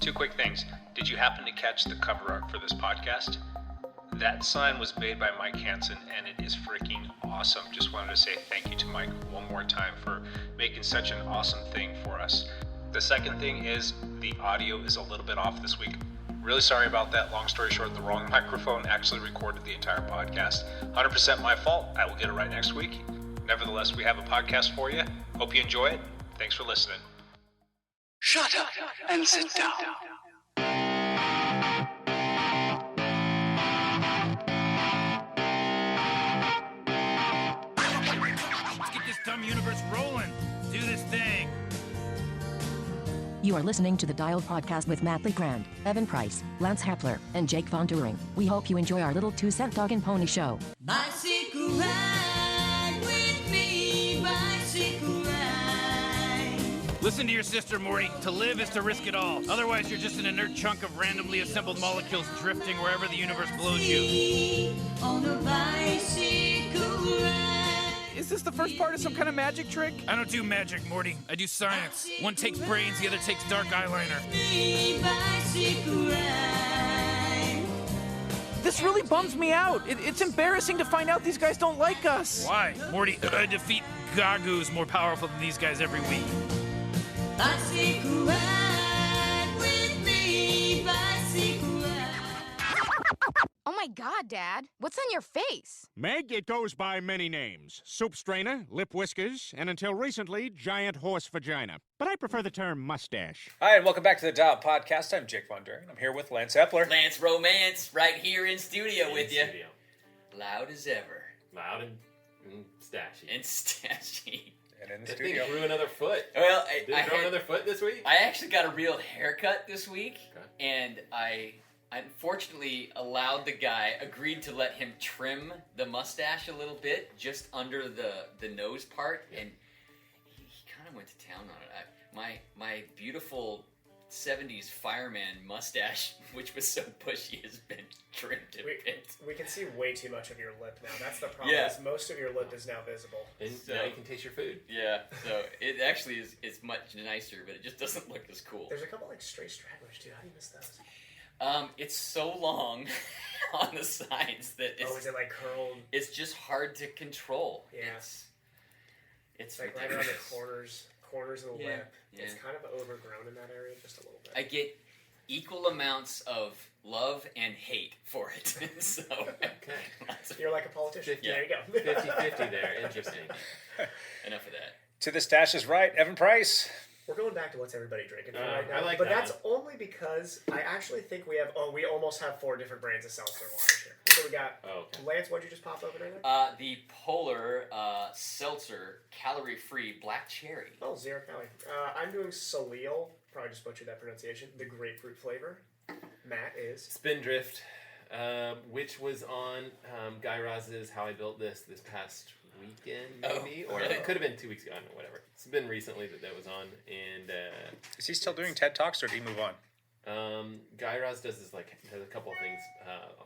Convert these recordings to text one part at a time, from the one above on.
Two quick things. Did you happen to catch the cover art for this podcast? That sign was made by Mike Hansen, and it is freaking awesome. Just wanted to say thank you to Mike one more time for making such an awesome thing for us. The second thing is the audio is a little bit off this week. Really sorry about that. Long story short, the wrong microphone actually recorded the entire podcast. 100% my fault. I will get it right next week. Nevertheless, we have a podcast for you. Hope you enjoy it. Thanks for listening. Shut up and sit down. Let's get this dumb universe rolling. Do this thing. You are listening to the Dialed Podcast with Matt LeGrand, Evan Price, Lance Hepler, and Jake Von Turing. We hope you enjoy our little 2-cent dog and pony show. Bicycle ride with me, bicycle ride. Listen to your sister, Morty. To live is to risk it all. Otherwise, you're just an inert chunk of randomly assembled molecules drifting wherever the universe blows you. On a bicycle ride. Is this the first part of some kind of magic trick? I don't do magic, Morty. I do science. One takes brains, the other takes dark eyeliner. Me, bicycle ride. This really bums me out. It's embarrassing to find out these guys don't like us. Why? Morty, I defeat Gagu's more powerful than these guys every week. Bicycle ride with me, bicycle ride. Oh my God, Dad. What's on your face? Meg, it goes by many names. Soup strainer, lip whiskers, and until recently, giant horse vagina. But I prefer the term mustache. Hi, and welcome back to the Dial Podcast. I'm Jake Von Turing. I'm here with Lance Hepler. Lance Romance, right here in studio with you. Loud as ever. Loud and stashy. And stashy. And in the Did studio. they grew another foot? Well, Did it grow another foot this week? I actually got a real haircut this week, Okay. and I unfortunately agreed to let him trim the mustache a little bit, just under the nose part, and he kind of went to town on it. My beautiful 70s fireman mustache, which was so bushy, has been trimmed a bit. We can see way too much of your lip now. That's the problem. Yeah. Is most of your lip is now visible. And So- now you can taste your food. Yeah, so it actually is much nicer, but it just doesn't look as cool. There's a couple like stray stragglers too. How do you miss those? It's so long on the sides that Is it like curled? it's just hard to control. Yeah. It's Like right around the corners of the Yeah, lip. yeah. It's kind of overgrown in that area just a little bit. I get equal amounts of love and hate for it. So You're like a politician. Yeah. There you go. 50-50 there. Interesting. Enough of that. To the stash is right, Evan Price. We're going back to what's everybody drinking for right now. I like but that. that's only because I actually think we almost have 4 different brands of seltzer water here. So we got, Lance, what'd you just pop open right there? The Polar Seltzer calorie-free black cherry. Oh, 0 calorie. I'm doing Soleil. Probably just butchered that pronunciation. The grapefruit flavor. Matt is Spindrift, which was on Guy Raz's How I Built This past weekend, maybe? Or it could have been 2 weeks ago. I don't know, whatever. It's been recently that was on. And Is he still doing TED Talks, or did he move on? Guy Raz does a couple of things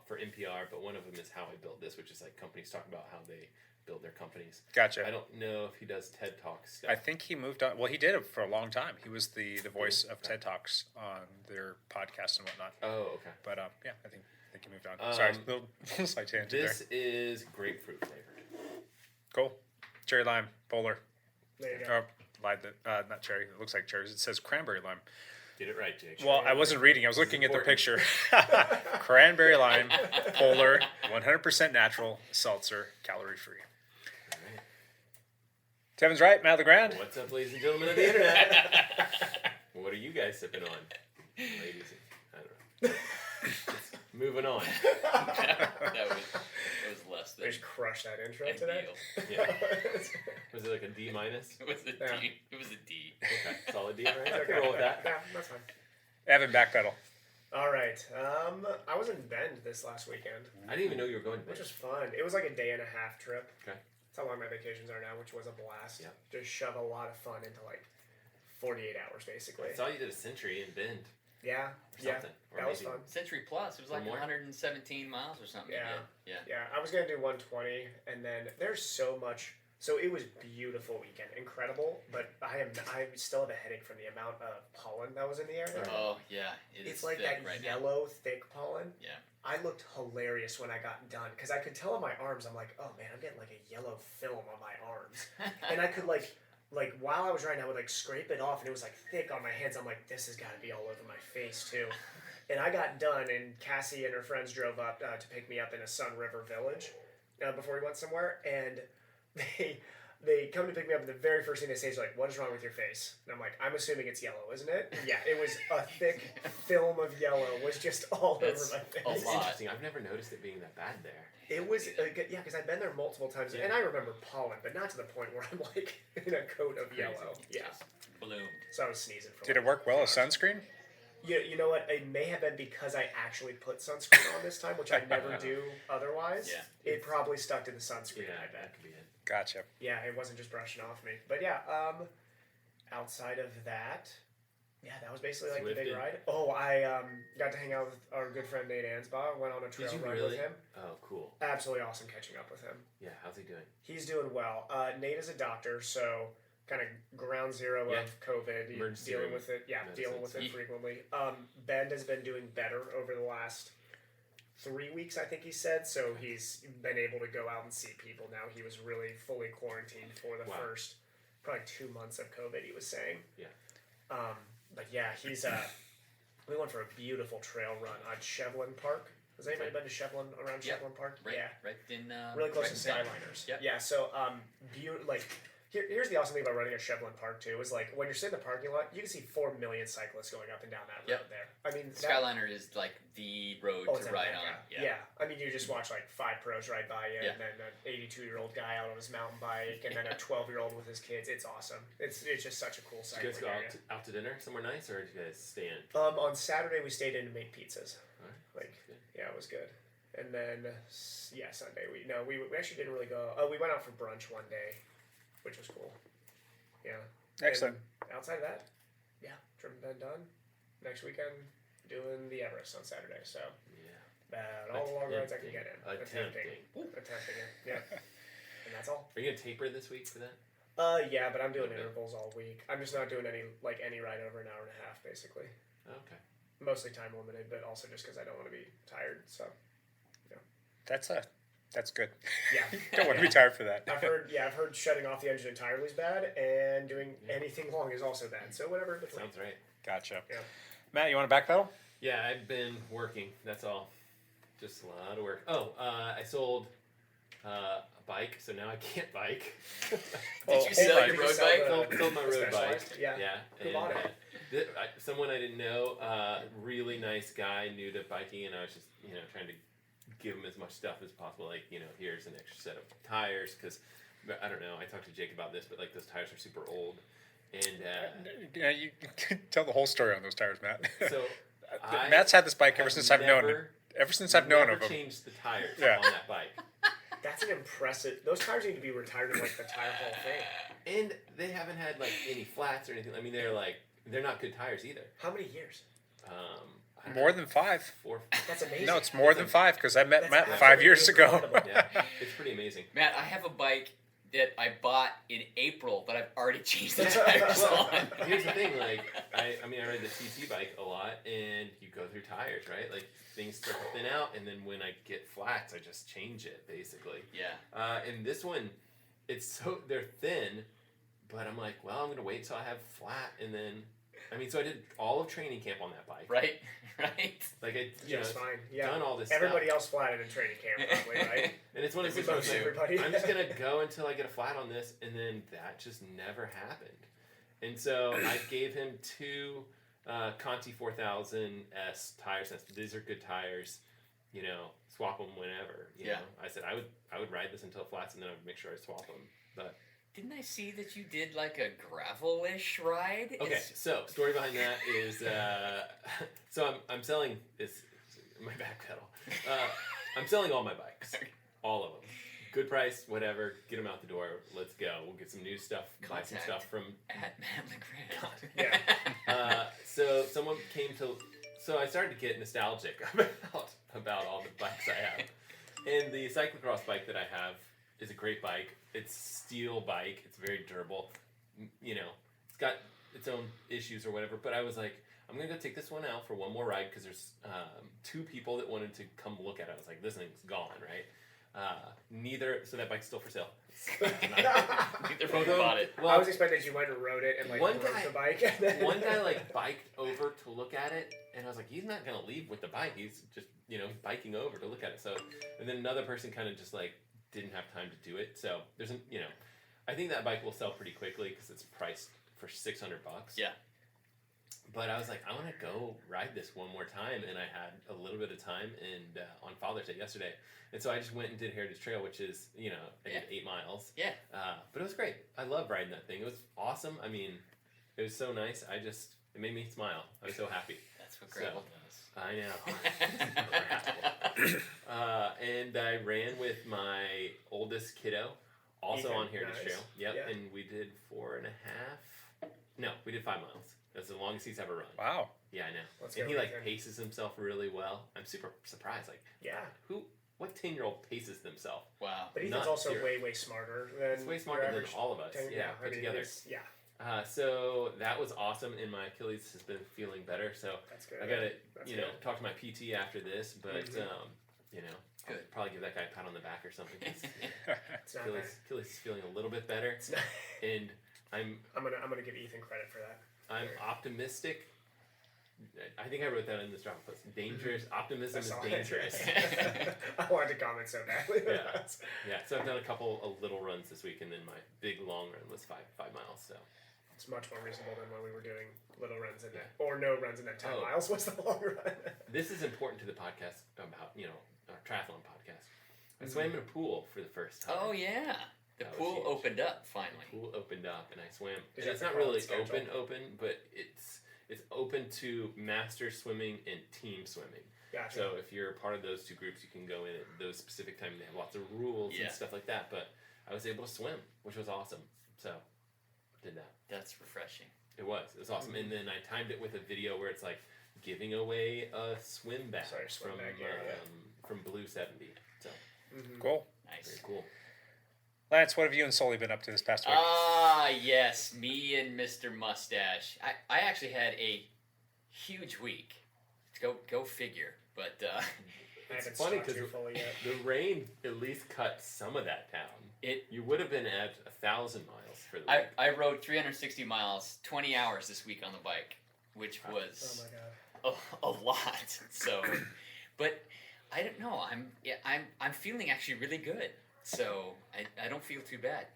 for NPR, but one of them is How I Built This, which is like companies talk about how they build their companies. Gotcha. I don't know if he does TED Talks stuff. I think he moved on. Well, he did it for a long time. He was the voice of TED Talks on their podcast and whatnot. Oh, okay. But yeah, I think he moved on. Sorry, little slight tangent This there. is grapefruit flavored. Cool. Cherry lime, Polar. There you go. Not cherry. It looks like cherries. It says cranberry lime. Get it right, Jake. Well, I wasn't reading. I was looking at the picture. Cranberry lime, Polar, 100% natural, seltzer, calorie free. Right. Kevin's right. Matt LeGrand. What's up, ladies and gentlemen of the internet? What are you guys sipping on, ladies? I don't know. Moving on. that was less than We just crushed that intro today. ideal. Yeah. Was it like a D minus? It was a D. Yeah. It was a D. Okay, solid D. Right? I can roll with that. Yeah, that's fine. Evan, backpedal. All right. I was in Bend this last weekend, I didn't even know you were going to which bed. was fun. It was like a day and a half trip. Okay. That's how long my vacations are now, which was a blast. Yeah. Just shove a lot of fun into like 48 hours, basically. I saw you did a century in Bend. Yeah, Or yeah, something. Or that was maybe- fun. Century Plus. It was Or like more? 117 miles or something. Yeah. Yeah. Yeah, I was gonna do 120, and then there's so much So it was beautiful weekend, incredible. But I still have a headache from the amount of pollen that was in the air. There. Oh yeah, it's like that yellow thick pollen. Yeah. I looked hilarious when I got done because I could tell on my arms. I'm like, oh man, I'm getting like a yellow film on my arms, and I could like while I was riding, I would like scrape it off, and it was like thick on my hands. I'm like, this has got to be all over my face too. And I got done, and Cassie and her friends drove up to pick me up in a Sun River Village before we went somewhere, and they come to pick me up, and the very first thing they say is like, what is wrong with your face? And I'm like, I'm assuming it's yellow, isn't it? And yeah, it was a thick film of yellow was just all over my face. That's interesting. I've never noticed it being that bad there. It was, yeah, because I've been there multiple times, and I remember pollen, but not to the point where I'm like in a coat of yellow. Yeah. Bloomed. So I was sneezing for Did it work well as sunscreen? You know what? It may have been because I actually put sunscreen on this time, which I never do otherwise. Yeah. It probably stuck to the sunscreen, I bet. That could be it. Gotcha. Yeah, it wasn't just brushing off me. But yeah, outside of that, yeah, that was basically like the big ride. Oh, I got to hang out with our good friend Nate Ansbaugh. Went on a trail ride with him. Oh, cool. Absolutely awesome catching up with him. Yeah, how's he doing? He's doing well. Nate is a doctor, so kind of ground zero of COVID, dealing with it. Yeah, dealing with it frequently. Ben has been doing better over the last 3 weeks, I think he said. So he's been able to go out and see people now. He was really fully quarantined for the first probably 2 months of COVID, he was saying. Yeah. But yeah, he's we went for a beautiful trail run on Shevlin Park. Has anybody been to Shevlin, around Shevlin Park? Right, yeah. Right in really close right to Skyliners. Yep. Yeah, so here's the awesome thing about running at Shevlin Park too, is like when you're sitting in the parking lot, you can see 4 million cyclists going up and down that road there. I mean, Skyliner is like the road to ride on. Yeah. I mean, you just watch like 5 pros ride by you, and then an 82-year-old guy out on his mountain bike, and then a 12-year-old with his kids. It's awesome. It's just such a cool cycling Did you guys area. go out to dinner somewhere nice, or did you guys stay in? On Saturday we stayed in and made pizzas. Right. Yeah, it was good. And then Sunday we actually didn't really go. We went out for brunch one day, which was cool. Yeah. Excellent. And outside of that, yeah, trip been done. Next weekend, doing the Everest on Saturday. So all the long rides I can get in. Attempting it. Yeah. And that's all. Are you gonna taper this week for that? Yeah, but I'm doing intervals all week. I'm just not doing any ride over an hour and a half, basically. Okay. Mostly time limited, but also just because I don't want to be tired. So, yeah. That's good. Yeah. Don't want to be tired for that. I've heard shutting off the engine entirely is bad, and doing anything long is also bad. So whatever in between. Sounds right. Gotcha. Yeah. Matt, you want to backpedal? Yeah, I've been working. That's all. Just a lot of work. Oh, I sold a bike, so now I can't bike. Did you sell your road bike? Sold my road bike. Yeah. Who bought it? Someone I didn't know. Really nice guy, new to biking, and I was just trying to give him as much stuff as possible. Like, here's an extra set of tires, because I don't know. I talked to Jake about this, but like those tires are super old, and you tell the whole story on those tires, Matt. So Matt's had this bike ever since I've known him. Ever since I've known of him. Changed the tires on that bike. That's an impressive. Those tires need to be retired in like the tire hall of fame. And they haven't had like any flats or anything. I mean, they're not good tires either. How many years? More than 5. 4. That's amazing. No, it's more than 5 because I met Matt 5 years ago. Yeah, it's pretty amazing. Matt, I have a bike that I bought in April that I've already changed the tires on. Here's the thing, I ride the TT bike a lot, and you go through tires, right? Like, things start to thin out, and then when I get flats, I just change it, basically. Yeah. And this one, they're thin, but I'm like, well, I'm going to wait till I have flat, and then, so I did all of training camp on that bike. Right. Like, it's fine. Yeah. Done all this Everybody stuff. else flatted in training camp, probably, right? And it's one of those most everybody. I'm just going to go until I get a flat on this, and then that just never happened. And so I gave him 2 Conti 4000S tires. These are good tires. Swap them whenever. You know? I said I would ride this until it flats, and then I would make sure I swap them. But didn't I see that you did like a gravel-ish ride? Okay, so story behind that is so I'm selling this my back pedal. I'm selling all my bikes, all of them. Good price, whatever. Get them out the door. Let's go. We'll get some new stuff. Buy some stuff from at Matt LeGrand. Yeah. So someone came to. So I started to get nostalgic about all the bikes I have, and the cyclocross bike that I have is a great bike. It's steel bike. It's very durable. You know, it's got its own issues or whatever. But I was like, I'm gonna go take this one out for one more ride because there's 2 people that wanted to come look at it. I was like, this thing's gone, right? So that bike's still for sale. Neither folks bought it. Well, I was expecting you went and rode it and like one rode guy, the bike. One guy like biked over to look at it, and I was like, he's not gonna leave with the bike. He's just biking over to look at it. So, and then another person kind of just like didn't have time to do it. So there's I think that bike will sell pretty quickly because it's priced for $600. Yeah. But I was like, I want to go ride this one more time, and I had a little bit of time, and on Father's Day yesterday, and so I just went and did Heritage Trail, which is I did 8 miles. Yeah. But it was great. I love riding that thing. It was awesome. I mean, it was so nice. It made me smile. I was so happy. That's what gravel does. I know. And I ran with my oldest kiddo, also Ethan, on Heritage nice. Trail. Yep. Yeah. And we did 4.5. No, we did 5 miles. That's the longest he's ever run. Wow. Yeah, I know. Let's and go, he like Ethan. paces himself really well. I'm super surprised. Like, Yeah. What 10-year-old paces themselves? Wow. But Ethan's Not also zero. way smarter than He's way smarter your than average all of us. 10, Yeah, put together. Yeah. So that was awesome, and my Achilles has been feeling better. So That's good. I got to, That's know, good. talk to my PT after this, but Mhm. I'll probably give that guy a pat on the back or something. 'Cause It's not Achilles is feeling a little bit better, It's not, and I'm gonna give Ethan credit for that. optimistic. I think I wrote that in this drop post. Dangerous optimism I is saw it. dangerous. I wanted to comment so badly. Yeah. So I've done a couple of little runs this week, and then my big long run was 5 miles. So It's much more reasonable than when we were doing little runs in that, or no runs in that 10 Oh. miles was the long run. this is important to the podcast about our triathlon podcast. I swam in a pool for the first time. Oh yeah. The That was pool huge. opened up finally. The pool opened up, and I swam. Is And it's that not the really college open, but it's open to master swimming and team swimming. Gotcha. So if you're a part of those 2 groups, you can go in at those specific times. They have lots of rules Yeah. and stuff like that. But I was able to swim, which was awesome. So did that. That's refreshing. It was awesome. And then I timed it with a video where it's like giving away a swim bag swim from bag, yeah. from Blue 70. So Cool. very Nice. cool. Lance, what have you and Sully been up to this past week? Ah, yes, me and Mr. Mustache. I actually had a huge week. Go figure. But I It's haven't funny stalked because you fully yet. the rain at least cut some of that down. You would have been at 1,000 miles for the week. I rode 360 miles, 20 hours this week on the bike, which was Oh my god. a lot. So, but I don't know. I'm feeling actually really good. So I don't feel too bad.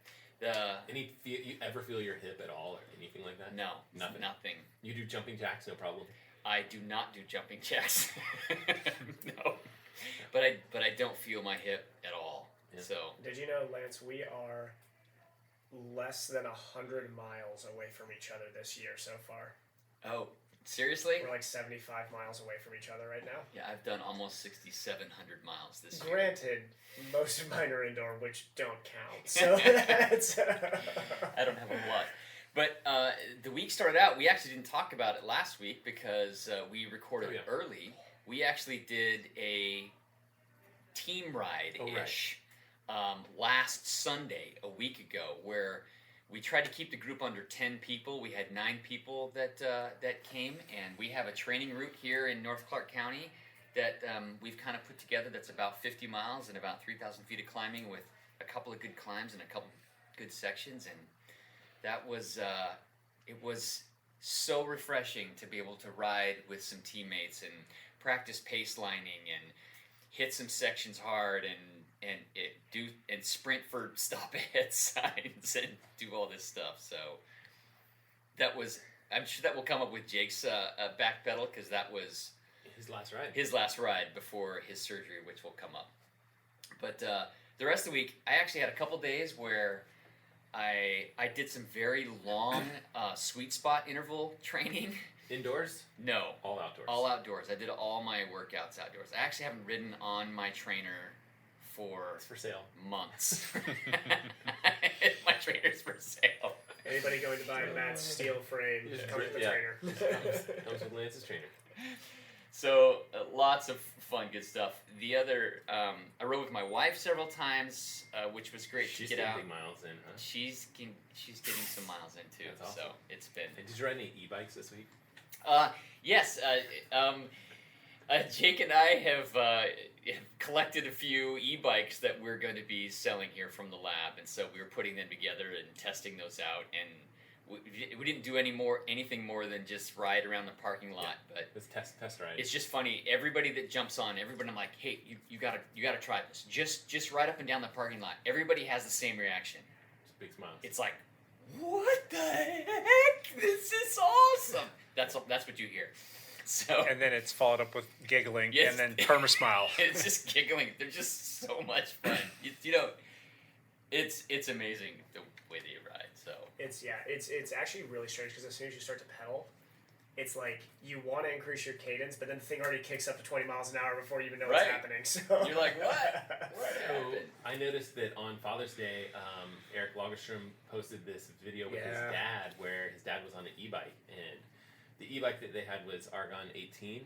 You ever feel your hip at all or anything like that? No, Nothing. You do jumping jacks, no problem. I do not do jumping jacks. No, but I don't feel my hip at all. Yeah. So Did you know, Lance, we are less than 100 miles away from each other this year so far. oh, seriously? We're like 75 miles away from each other right now. Yeah, I've done almost 6,700 miles this year. Granted, most of mine are indoor, which don't count. So that's. I don't have a lot. But the week started out, we actually didn't talk about it last week because we recorded early. We actually did a team ride-ish last Sunday, a week ago, where we tried to keep the group under 10 people. We had 9 people that came, and we have a training route here in North Clark County that we've kind of put together that's about 50 miles and about 3,000 feet of climbing with a couple of good climbs and a couple good sections, and that was it was so refreshing to be able to ride with some teammates and practice pace lining and hit some sections hard and sprint for stop ahead signs and do all this stuff. So I'm sure that will come up with Jake's back pedal because that was his last ride before his surgery, which will come up. But the rest of the week, I actually had a couple days where I did some very long sweet spot interval training. Indoors? No. All outdoors? All outdoors. I did all my workouts outdoors. I actually haven't ridden on my trainer for... It's for sale. Months. My trainer's for sale. Anybody going to buy Matt's steel frame, come to the trainer. Comes with Lance's trainer. So lots of fun, good stuff. The other, I rode with my wife several times, which was great She's to get out. getting big miles in, huh? She's getting some miles in too. That's awesome. So it's been. And did you ride any e-bikes this week? Yes. Jake and I have collected a few e-bikes that we're going to be selling here from the lab, and so we were putting them together and testing those out. And we didn't do anything more than just ride around the parking lot. But it's test ride. It's just funny. Everybody that jumps on, I'm like, hey, you gotta try this. Just ride up and down the parking lot. Everybody has the same reaction. Just big smiles. It's like, what the heck? This is awesome. That's what you hear. So and then it's followed up with giggling, Yes. and then perma smile. It's just giggling. They're just so much fun. It's amazing the way that you ride. So it's actually really strange because as soon as you start to pedal, it's like you want to increase your cadence, but then the thing already kicks up to 20 miles an hour before you even know what's happening. So you're like, what? What happened? I noticed that on Father's Day, Eric Lagerstrom posted this video with his dad, where his dad was on an e-bike, and the e-bike that they had was Argon 18,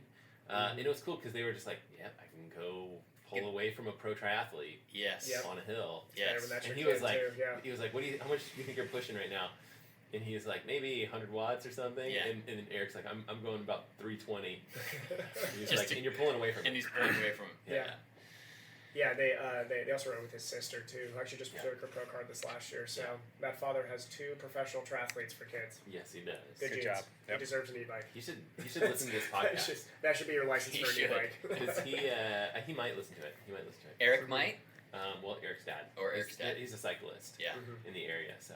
and it was cool because they were just like, yeah, I can go pull away from a pro triathlete. Yes. On a hill. Yes. And he was like, how much do you think you're pushing right now? And he was like, maybe 100 watts or something. Yeah. And Eric's like, I'm going about 320. He's Just like, and you're pulling away from him. And he's pulling away from him. Yeah, they also rode with his sister too, who actually just took her pro card this last year. So that father has 2 professional triathletes for kids. Yes, he does. Good job. He deserves an e-bike. You should listen to this podcast. That should be your license for an e-bike. Because he might listen to it. Eric might? Well, Eric's dad. Or Eric's dad. He's a cyclist. Yeah. In the area, so.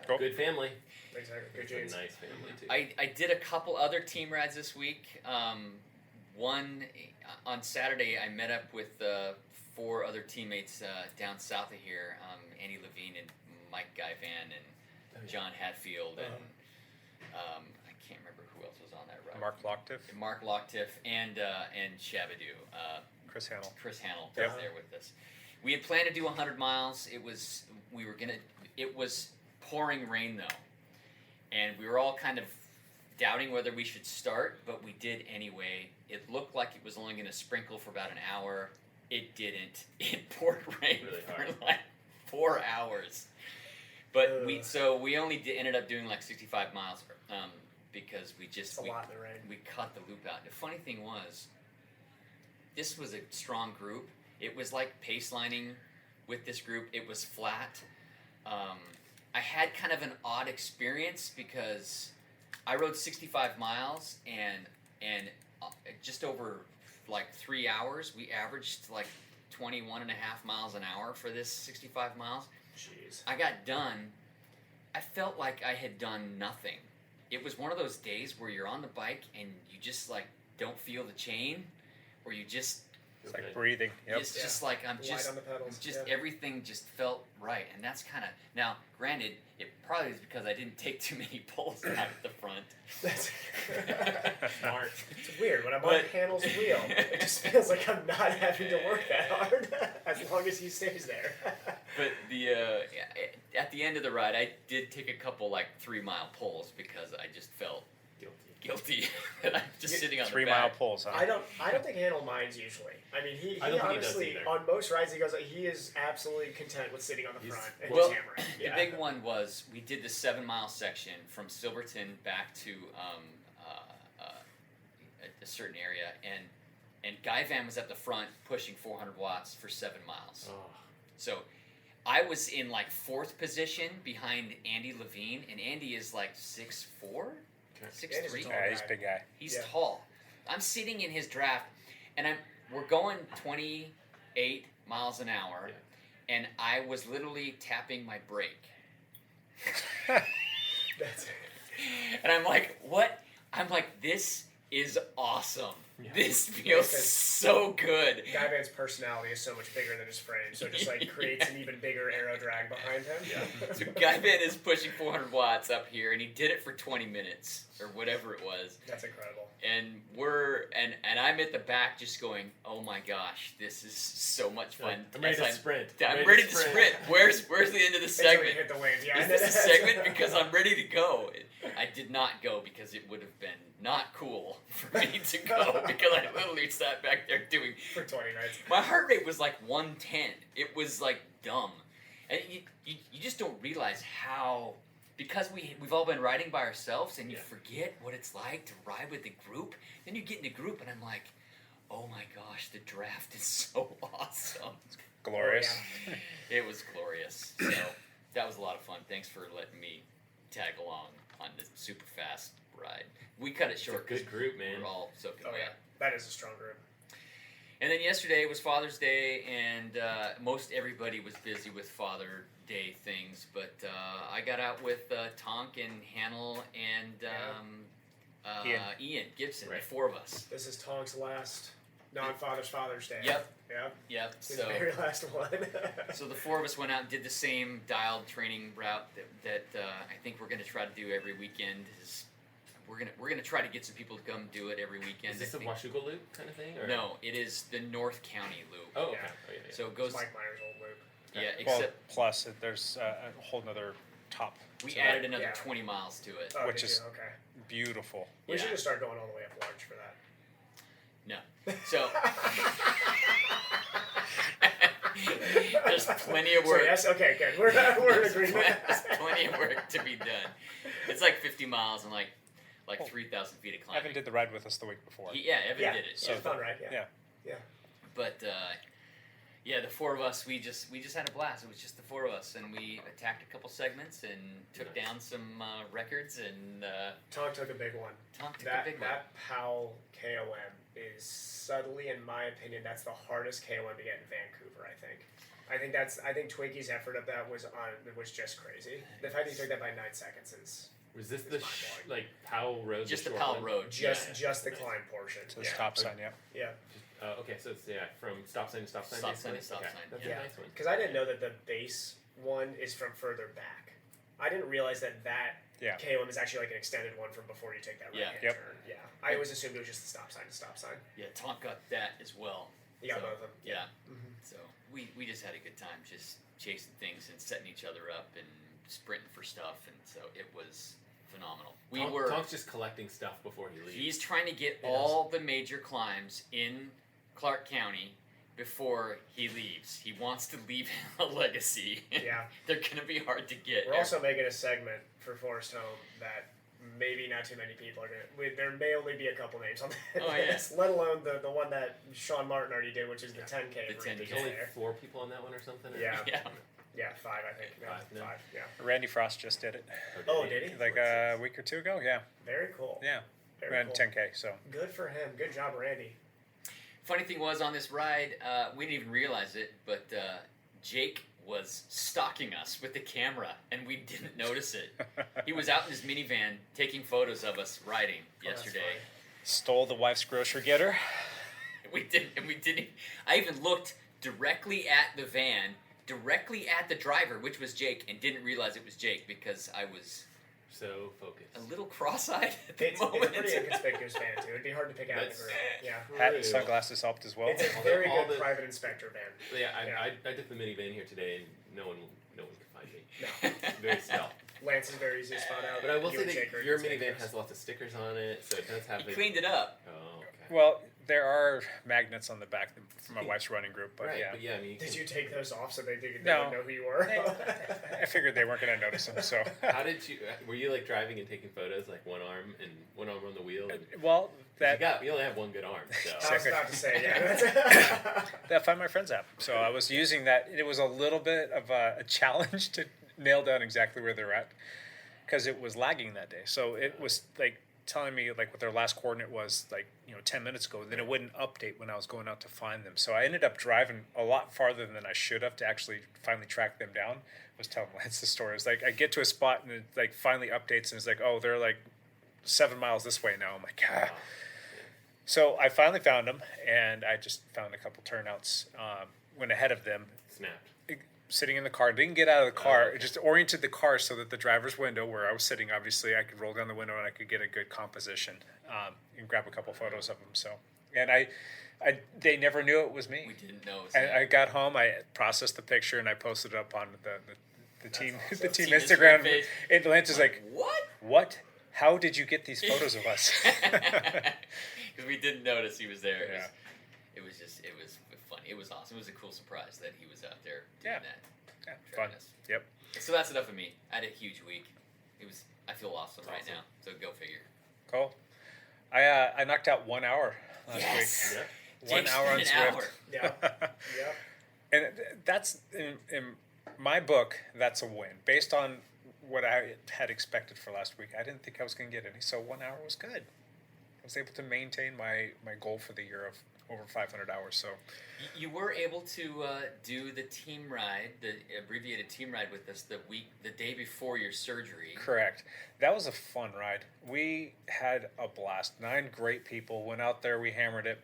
Cool. Good family. Exactly. Good It's genes. a nice family too. I did a couple other team rides this week. One on Saturday, I met up with 4 other teammates down south of here: Andy Levine and Mike Guyvan and John Hatfield and I can't remember who else was on that ride. Mark Locktiff and Shabadoo. Chris Hannell. Chris Hannell was there with us. We had planned to do 100 miles. It was pouring rain though, and we were all kind of doubting whether we should start, but we did anyway. It looked like it was only going to sprinkle for about an hour. It didn't. It poured rain really for like 4 hours. But we only ended up doing like 65 miles because we It's a lot in the rain. we cut the loop out. The funny thing was, this was a strong group. It was like pace lining with this group. It was flat. I had kind of an odd experience because I rode 65 miles and just over like 3 hours, we averaged like 21 and a half miles an hour for this 65 miles. Jeez. I got done. I felt like I had done nothing. It was one of those days where you're on the bike and you just like don't feel the chain, or you just It's like breathing. Yep. It's just like I'm Light just on the pedals, everything just felt right, and that's kind of now. Granted, it probably is because I didn't take too many pulls out at the front. That's Smart. It's weird when I'm on Hannell's wheel. It just feels like I'm not having to work that hard as long as he stays there. But at the end of the ride, I did take a couple like 3-mile pulls because I just felt guilty that I'm just sitting on the 3 back. mile pulls, huh? I don't think Hannell minds usually. I mean, he I don't think he does honestly either. on most rides he is absolutely content with sitting on the front and Well, just hammering. the big one was we did the 7-mile section from Silverton back to a certain area, and Guy Van was at the front pushing 400 watts for 7 miles. Oh. So I was in like 4th position behind Andy Levine, and Andy is like 6'4", 6'3". Yeah, he's a big guy. He's tall. I'm sitting in his draft, and we're going 28 miles an hour, and I was literally tapping my brake. And I'm like, what? I'm like, this is awesome. Yeah. This feels so good. Guy Van's personality is so much bigger than his frame, so it just like creates an even bigger aero drag behind him. Yeah. So Guy Van is pushing 400 watts up here, and he did it for 20 minutes or whatever it was. That's incredible. And I'm at the back just going, oh my gosh, this is so much fun. I'm ready to sprint. I'm ready to sprint. Where's the end of the segment? Hit the wings. Yeah. Is this a segment? Because I'm ready to go. I did not go because it would have been not cool for me to go. because I literally sat back there doing For 20 nights. My heart rate was like 110. It was like dumb, and you just don't realize how, because we've all been riding by ourselves, and you forget what it's like to ride with a group. Then you get in a group, and I'm like, oh my gosh, the draft is so awesome. Glorious. Oh, yeah. It was glorious. So that was a lot of fun. Thanks for letting me tag along on this super fast ride. We cut it short. It's a good group, man. We're all soaking Oh, wet. yeah. That is a strong group. And then yesterday was Father's Day, and most everybody was busy with Father Day things. But I got out with Tonk and Hannel and Ian Gibson, the four of us. This is Tonk's last non-Father's Day. Yep. Yep. His So very last one. So the four of us went out and did the same dialed training route that I think we're going to try to do every weekend. We're gonna try to get some people to come do it every weekend. Is this the Washougal Loop kind of thing? Or? No, it is the North County Loop. Oh, okay. Yeah. So it goes. It's Mike Myers' old loop. Yeah, Well, except plus there's a whole nother top. we to added that, another 20 miles to it. Oh, which did is you? Okay. beautiful. We should just start going all the way up large for that. No. So there's plenty of work. So yes, okay, good. We're in agreement. There's plenty of work to be done. It's like 50 miles and like 3,000 feet of climbing. Evan did the ride with us the week before. Evan did it. So fun, right? Yeah. But yeah, the four of us, we just had a blast. It was just the four of us, and we attacked a couple segments and took down some records. And Tonk took a big one. Tonk took a big one. That Powell KOM is subtly, in my opinion, that's the hardest KOM to get in Vancouver. I think Twinkie's effort of that was just crazy. The fact that he took that by 9 seconds is. Was this the Powell Road? Just the Powell Road. Just the climb portion. To the stop sign, Yeah. Okay, so it's from stop sign to stop sign. Stop sign to stop sign. That's Yeah. a nice one. Because I didn't know that the base one is from further back. I didn't realize that KOM is actually like an extended one from before you take that right-hand turn. Yeah. I always assumed it was just the stop sign to stop sign. Yeah, Tonk got that as well. You got both of them. Yeah. Mm-hmm. So we just had a good time just chasing things and setting each other up and sprinting for stuff, and so it was phenomenal. Tonk's just collecting stuff before he leaves. He's trying to get all the major climbs in Clark County before he leaves. He wants to leave a legacy. Yeah. They're going to be hard to get. We're also making a segment for Forest Home that maybe not too many people are going to... There may only be a couple names on that list, let alone the one that Sean Martin already did, which is the 10K. The 10K. There's only 4 people on that one or something? Or? Yeah. Yeah. 5, I think. Five, yeah. Randy Frost just did it. Oh, did he? Like a week or two ago, yeah. Very cool. Yeah. Very Ran cool. 10K, so. Good for him. Good job, Randy. Funny thing was, on this ride, we didn't even realize it, but Jake was stalking us with the camera, and we didn't notice it. He was out in his minivan taking photos of us riding yesterday. Stole the wife's grocery getter. We didn't. I even looked directly at the van, directly at the driver, which was Jake, and didn't realize it was Jake because I was so focused. A little cross-eyed at the It's moment. a pretty inconspicuous van, too. It'd be hard to pick out in the group. Yeah. Hat and sunglasses helped as well. It's a very good private inspector van. Yeah, I did the minivan here today, and no one could find me. No. Very stealth. Lance is very easy to spot out. But I will You say and that Jake are your conspicuous. minivan has lots of stickers on it, so it does have. He cleaned it up. Oh, okay. Well, there are magnets on the back for my wife's running group, but Right, yeah. but yeah, I mean, Did you take those off so they didn't No. know who you were? I figured they weren't going to notice them, so. How did you? Were you like driving and taking photos, like one arm on the wheel? And, Well, you only have one good arm. So. I was about to say, yeah. That Find My Friends app. So I was using that. It was a little bit of a challenge to nail down exactly where they're at because it was lagging that day. So it was like telling me like what their last coordinate was like 10 minutes ago. Then it wouldn't update when I was going out to find them. So I ended up driving a lot farther than I should have to actually finally track them down. I was telling Lance the story. It's like I get to a spot and it like finally updates and it's like, oh, they're like 7 miles this way now. I'm like, ah. So I finally found them, and I just found a couple turnouts. Went ahead of them. Snapped. Sitting in the car, didn't get out of the car. It just oriented the car so that the driver's window, where I was sitting, obviously, I could roll down the window and I could get a good composition and grab a couple photos of them. So, and they never knew it was me. We didn't know. I got home, I processed the picture, and I posted it up on the team awesome. the team Team Instagram. Instagram page. And Lance is like, What? "What? How did you get these photos of us?" because we didn't notice he was there. Yeah. It was funny. It was awesome. It was a cool surprise that he was out there doing Yeah. that. Yeah, Training fun. us. Yep. So that's enough of me. I had a huge week. I feel awesome right now. So go figure. Cool. I knocked out 1 hour last Yes. week. Yeah. 1 hour on An Swift. hour. Yeah. Yeah. And that's in my book. That's a win based on what I had expected for last week. I didn't think I was going to get any, so 1 hour was good. I was able to maintain my goal for the year of over 500 hours. So You were able to do the team ride, the abbreviated team ride with us the day before your surgery. correct. That was a fun ride. We had a blast. 9 great people went out there. We hammered it.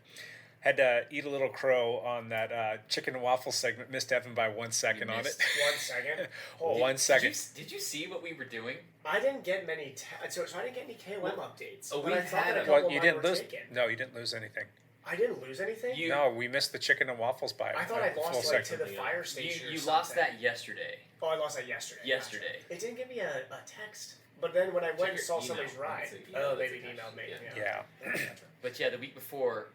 Had to eat a little crow on that chicken and waffle segment. Missed Evan by 1 second on it. missed 1 second. 1 second. Did you see what we were doing? I didn't get many. So I didn't get any KOM updates. Oh, but we I thought had that a a- couple Well, you of mine didn't were lose. taken. No, you didn't lose anything. I didn't lose anything. No, we missed the chicken and waffles by. I thought a I full lost like to second. the fire station. You or lost something. that yesterday. Oh, I lost that yesterday. Yesterday. Gotcha. It didn't give me a text. But then when I went and your saw email. somebody's ride, It's an email oh, they that's emailed me. attached. Yeah. Yeah. But yeah, the week before,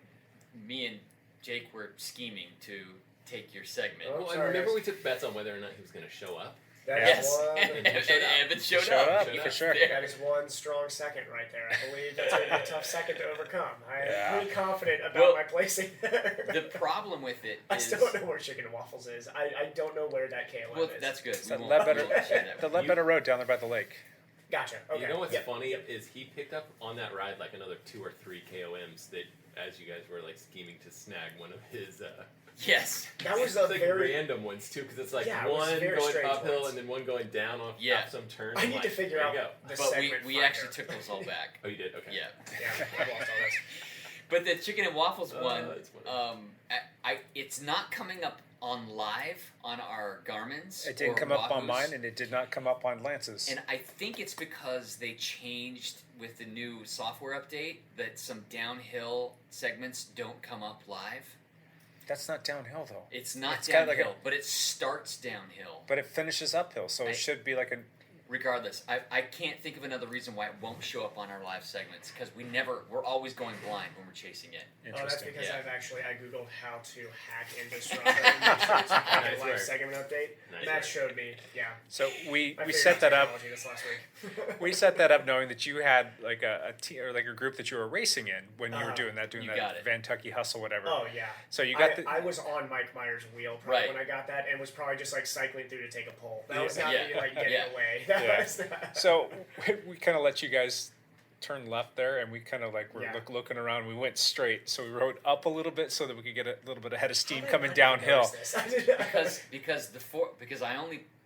me and Jake were scheming to take your segment. Oh, Well, and sorry, remember guys. we took bets on whether or not he was going to show up. That is Yes, one. and Evan showed Showed up. up, for sure. That is one strong second right there. I believe that's going to be a tough second to overcome. I am Yeah. pretty confident about Well, my placing there. The problem with it I is still don't know where Chicken and Waffles is. I don't know where that KOM well, is. that's good. It's We the won't- Ledbetter, we won't share that the with you. Ledbetter Road down there by the lake. Gotcha. Okay. You know what's Yep. funny Yep. is he picked up on that ride like another 2 or 3 KOMs that, as you guys were like scheming to snag one of his. Yes. That was it's a like very. random ones too, because it's like Yeah, it was one very going strange uphill ones. and then one going down off some turn. I I'm need like, to figure there out you go. the But segment we finder. actually took those all back. Oh, you did? Okay. Yeah. Yeah, I lost all this. But the chicken and waffles one, that's funny. it's not coming up on live on our Garmin's. It didn't or come up on Wahoos. mine, and it did not come up on Lance's. And I think it's because they changed with the new software update that some downhill segments don't come up live. That's not downhill though. It's not It's got downhill, like but it starts downhill. But it finishes uphill, so I- it should be like a. Regardless, I can't think of another reason why it won't show up on our live segments because we're always going blind when we're chasing it. Oh, that's because Yeah. I googled how to hack into Strava and make sure it's a Nice live work. segment update. Nice That work. showed me, yeah. So we I figured set out that up. technology this last week. We set that up knowing that you had like a or like a group that you were racing in when you were doing You got that it. Vantucky hustle, whatever. Oh yeah. So you got I was on Mike Meyer's wheel probably Right. when I got that, and was probably just like cycling through to take a pull. That Yeah. was not Yeah. me like getting Yeah. away. That Yeah. was not. So we kind of let you guys turn left there, and we kind of like were Yeah. looking around. We went straight, so we rode up a little bit so that we could get a little bit ahead of steam How did coming I not downhill. notice this? I did- because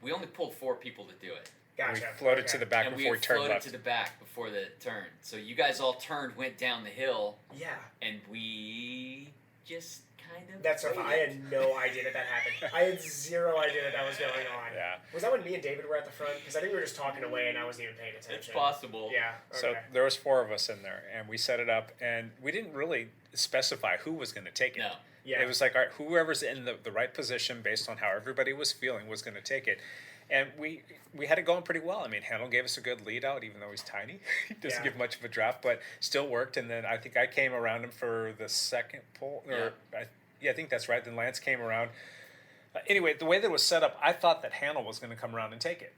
we only pulled 4 people to do it. Gotcha. We floated Okay. to the back And before we we turned floated left. to the back before the turn. So you guys all turned, went down the hill, Yeah. and we just kind of. That's so fun. I had no idea that happened. I had zero idea that was going on. Yeah. Was that when me and David were at the front? Because I think we were just talking away and I wasn't even paying attention. It's possible. Yeah. So Okay. there was 4 of us in there, and we set it up, and we didn't really specify who was going to take it. No. Yeah. It was like, all right, whoever's in the right position based on how everybody was feeling was going to take it. And we had it going pretty well. I mean, Handel gave us a good lead out, even though he's tiny. He doesn't Yeah. give much of a draft, but still worked. And then I think I came around him for the second pull. I think that's right. Then Lance came around. Anyway, the way that it was set up, I thought that Handel was going to come around and take it.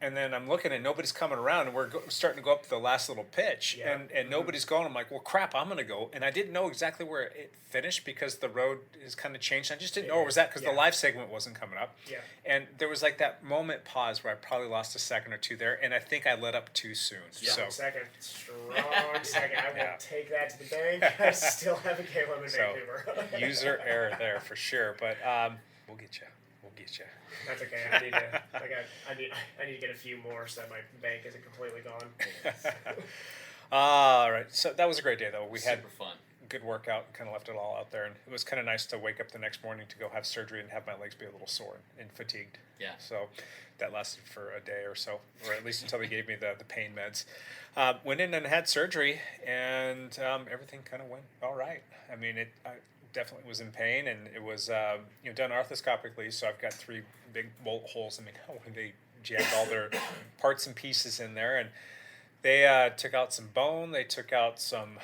And then I'm looking and nobody's coming around, and we're starting to go up the last little pitch, Yeah. and nobody's going. I'm like, well, crap, I'm going to go. And I didn't know exactly where it finished because the road is kind of changed. I just didn't know where it was at because Yeah. the live segment wasn't coming up. Yeah. And there was like that moment pause where I probably lost a second or two there, and I think I let up too soon. Strong So second. Strong second. I will Yeah. take that to the bank. I still have a KOM in So, Vancouver. user error there for sure. But we'll get you. We'll get you. That's okay. I need to get a few more so that my bank isn't completely gone. All right. So that was a great day, though. We had Super fun. good workout, kind of left it all out there, and it was kind of nice to wake up the next morning to go have surgery and have my legs be a little sore and fatigued. Yeah. So that lasted for a day or so, or at least until they gave me the pain meds. Went in and had surgery, and everything kind of went all right. I mean, I definitely was in pain, and it was done arthroscopically, so I've got 3 big bolt holes. I mean, when they jammed all their parts and pieces in there, and they took out some bone, they took out some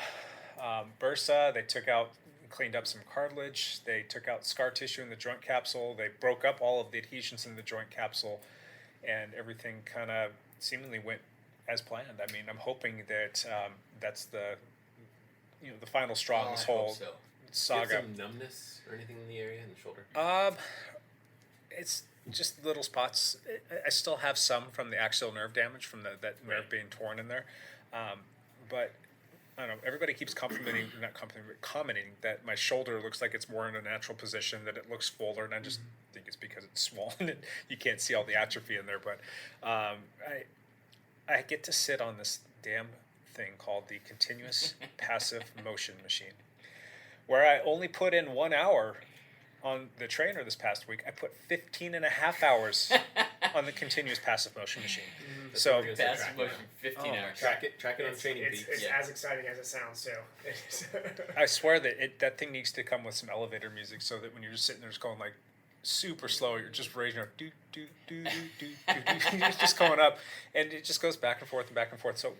bursa. They took out, cleaned up some cartilage. They took out scar tissue in the joint capsule. They broke up all of the adhesions in the joint capsule, and everything kind of seemingly went as planned. I mean, I'm hoping that that's the the final straw in this whole saga. Do you have some numbness or anything in the area in the shoulder? It's just little spots. I still have some from the axial nerve damage from that nerve being torn in there, but I don't know. Everybody keeps commenting that my shoulder looks like it's more in a natural position, that it looks fuller, and I just think it's because it's swollen and you can't see all the atrophy in there. But I get to sit on this damn thing called the continuous passive motion machine, where I only put in 1 hour on the trainer this past week. I put 15 and a half hours on the continuous passive motion machine. So passive motion, 15 hours. Track it on training It's as exciting as it sounds too. I swear that thing needs to come with some elevator music, so that when you're just sitting there, just going like super slow, you're just raising up, do do do do do do, it's just going up, and it just goes back and forth and back and forth. So,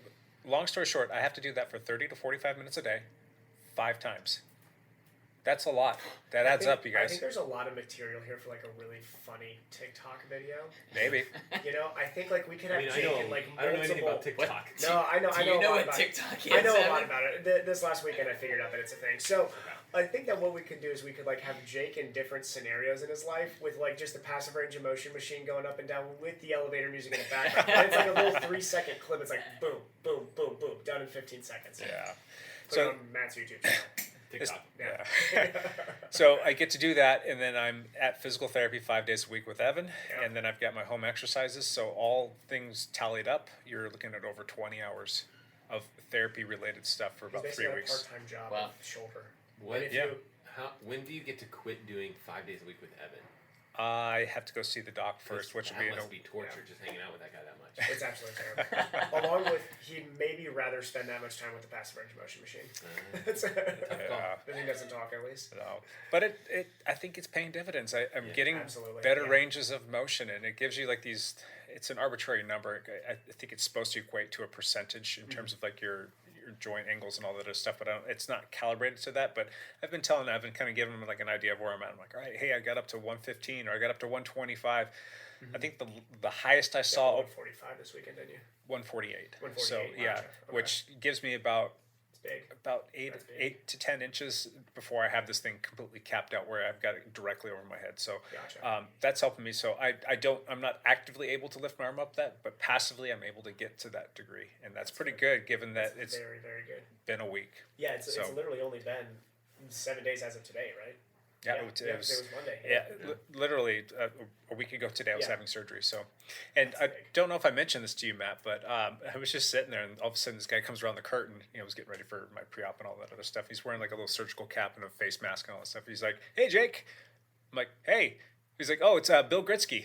long story short, I have to do that for 30 to 45 minutes a day, 5 times. That's a lot. That adds up, you guys. I think there's a lot of material here for like a really funny TikTok video. Maybe. I think like we could have Jake and like multiple. I don't know anything about TikTok. No, I know. Do I know you know a lot what about TikTok it. I is, know a Evan? lot about it. This last weekend, I figured out that it's a thing. So, I think that what we could do is we could like have Jake in different scenarios in his life with like just the passive range of motion machine going up and down with the elevator music in the background. And it's like a little 3-second clip. It's like boom, boom, boom, boom, done in 15 seconds. Yeah. Put it on Matt's YouTube channel. TikTok. Yeah. So I get to do that, and then I'm at physical therapy 5 days a week with Evan, and then I've got my home exercises. So all things tallied up, you're looking at over 20 hours of therapy-related stuff for about 3 weeks. A part-time job with shoulder. When do you get to quit doing 5 days a week with Evan? I have to go see the doc first, which would be must be torture just hanging out with that guy that much. It's absolutely terrible. Along with, he'd maybe rather spend that much time with the passive range of motion machine. I think doesn't talk at least. No, but I think it's paying dividends. I'm getting better ranges of motion, and it gives you like these. It's an arbitrary number. I think it's supposed to equate to a percentage in terms of like your joint angles and all that other stuff, but it's not calibrated to that. But I've been telling Evan, kind of giving him like an idea of where I'm at. I'm like, all right, hey, I got up to 115 or I got up to 125. I think the highest I saw 145 this weekend, didn't you? 148. 148. So yeah, Gotcha. Okay. which gives me about big. About 8 to 10 inches before I have this thing completely capped out where I've got it directly over my head. So that's helping me. So I'm not actively able to lift my arm up but passively I'm able to get to that degree, and that's pretty good given that it's very, very good. Been a week. Yeah, it's literally only been 7 days as of today, right? Yeah, it was Monday. Yeah, literally a week ago today I was Yeah. having surgery. So, and I don't know if I mentioned this to you, Matt, but I was just sitting there, and all of a sudden this guy comes around the curtain. I was getting ready for my pre-op and all that other stuff. He's wearing like a little surgical cap and a face mask and all that stuff. He's like, "Hey, Jake." I'm like, "Hey." He's like, "Oh, it's Bill Gritsky."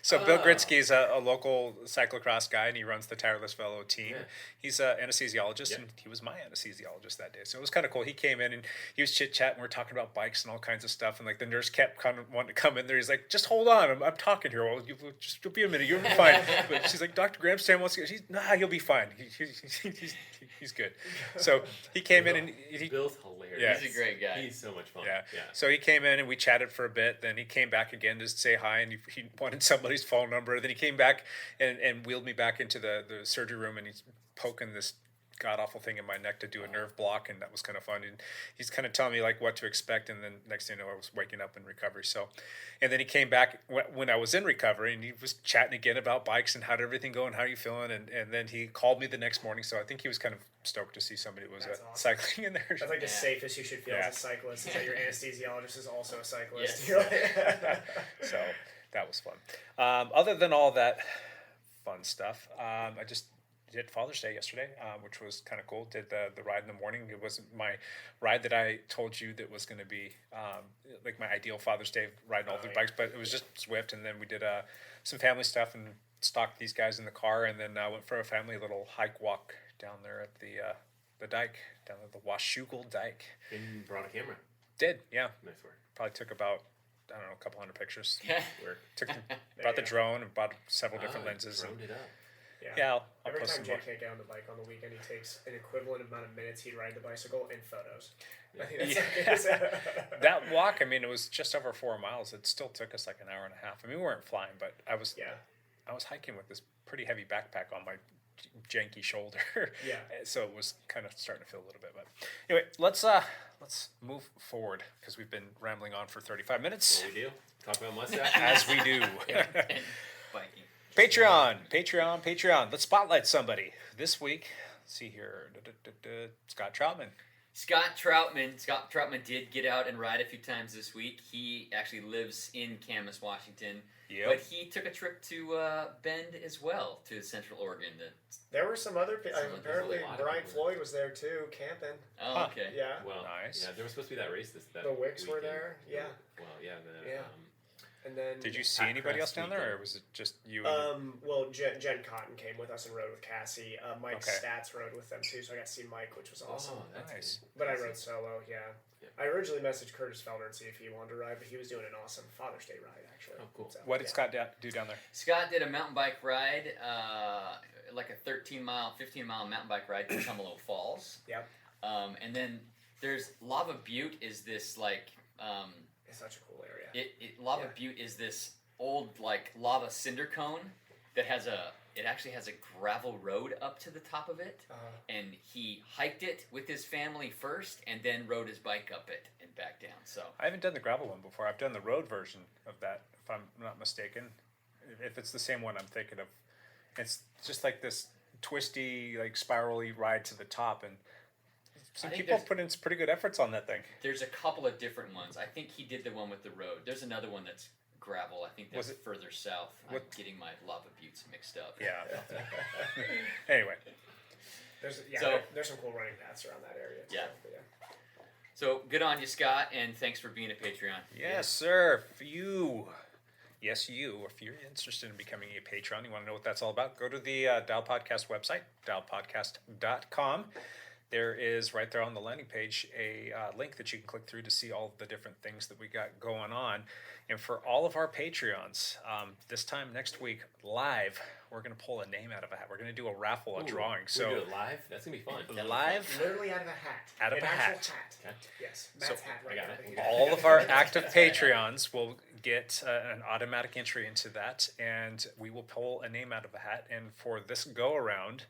So Bill Gritsky is a local cyclocross guy, and he runs the Tireless Velo team. Yeah. He's an anesthesiologist, and he was my anesthesiologist that day. So it was kind of cool. He came in, and he was chit-chatting. We were talking about bikes and all kinds of stuff, and like the nurse kept wanting to come in there. He's like, "Just hold on, I'm talking here. Well, you'll be a minute. You'll be fine." But she's like, "Dr. Gramstam wants to go." Nah, you'll be fine. He's good. So he came in, and Bill's hilarious. Yeah. He's a great guy. He's so much fun. Yeah. So he came in and we chatted for a bit. Then he came back again to say hi, and he wanted somebody's phone number. Then he came back and wheeled me back into the surgery room, and he's poking this god awful thing in my neck to do a nerve block, and that was kind of fun. And he's kind of telling me like what to expect, and then next thing you know, I was waking up in recovery. So, and then he came back when I was in recovery, and he was chatting again about bikes and how did everything go and how are you feeling, and then he called me the next morning. So I think he was kind of stoked to see somebody who was cycling in there. That's like the safest you should feel as a cyclist, is that your anesthesiologist is also a cyclist. Yes. So that was fun. Other than all that fun stuff, I just did Father's Day yesterday, which was kind of cool. Did the ride in the morning. It wasn't my ride that I told you that was going to be like my ideal Father's Day, riding all the bikes, but it was just Zwift, and then we did some family stuff and stalked these guys in the car, and then went for a family little hike walk down there at the dike, down at the Washougal Dike. And brought a camera. Did, yeah. Nice work. Probably took about, I don't know, a couple hundred pictures. Yeah. Brought the drone and bought several different lenses. Droned it up. Yeah, I'll Every post time some Jake can't get on the bike on the weekend, he takes an equivalent amount of minutes he'd ride the bicycle and photos. I think that's That walk, I mean, it was just over 4 miles. It still took us like an hour and a half. I mean, we weren't flying, but I was hiking with this pretty heavy backpack on my janky shoulder. Yeah. So it was kind of starting to feel a little bit. But anyway, let's move forward because we've been rambling on for 35 minutes. What we do? Talk about mustache. As we do. And biking. Patreon. Let's spotlight somebody this week. Let's see here. Scott Troutman. Scott Troutman did get out and ride a few times this week. He actually lives in Camas, Washington. Yep. But he took a trip to Bend as well, to Central Oregon. There were some other people. Apparently, Brian Floyd was there too, camping. Oh, okay. Yeah. Well, nice. Yeah, there was supposed to be that race that the Wicks were weekend. there. Yeah. Well, yeah. And then Did you see anybody else down there, or was it just you? Well, Jen Cotton came with us and rode with Cassie. Mike Stats rode with them too, so I got to see Mike, which was awesome. Oh, that's nice. But I rode solo. Yeah. I originally messaged Curtis Feldner and see if he wanted to ride, but he was doing an awesome Father's Day ride actually. Oh, cool. So, What did Scott do down there? Scott did a mountain bike ride, like a 15 mile mountain bike ride to Tumalo Falls. Yep. And then there's Lava Butte is this like. It's such a cool area. Lava Butte is this old like lava cinder cone that actually has a gravel road up to the top of it, and he hiked it with his family first, and then rode his bike up it and back down. So I haven't done the gravel one before. I've done the road version of that, if I'm not mistaken. If it's the same one I'm thinking of, it's just like this twisty, like spirally ride to the top, and some people put in some pretty good efforts on that thing. There's a couple of different ones. I think he did the one with the road. There's another one that's gravel. I think that's further south. I'm getting my lava buttes mixed up. Yeah. Anyway. There's some cool running paths around that area too. Yeah. So good on you, Scott, and thanks for being a Patreon. Yes, sir. For you. Yes, you. If you're interested in becoming a patron, you want to know what that's all about, go to the Dial Podcast website, dialpodcast.com. There is right there on the landing page a link that you can click through to see all of the different things that we got going on. And for all of our Patreons, this time next week, live, we're going to pull a name out of a hat. We're going to do a raffle, a drawing. So we do it live? That's going to be fun. Live? Literally out of a hat. Out of An a actual hat. hat. Yes. Matt's hat right now. All of our active Patreons will get an automatic entry into that, and we will pull a name out of a hat. And for this go-around,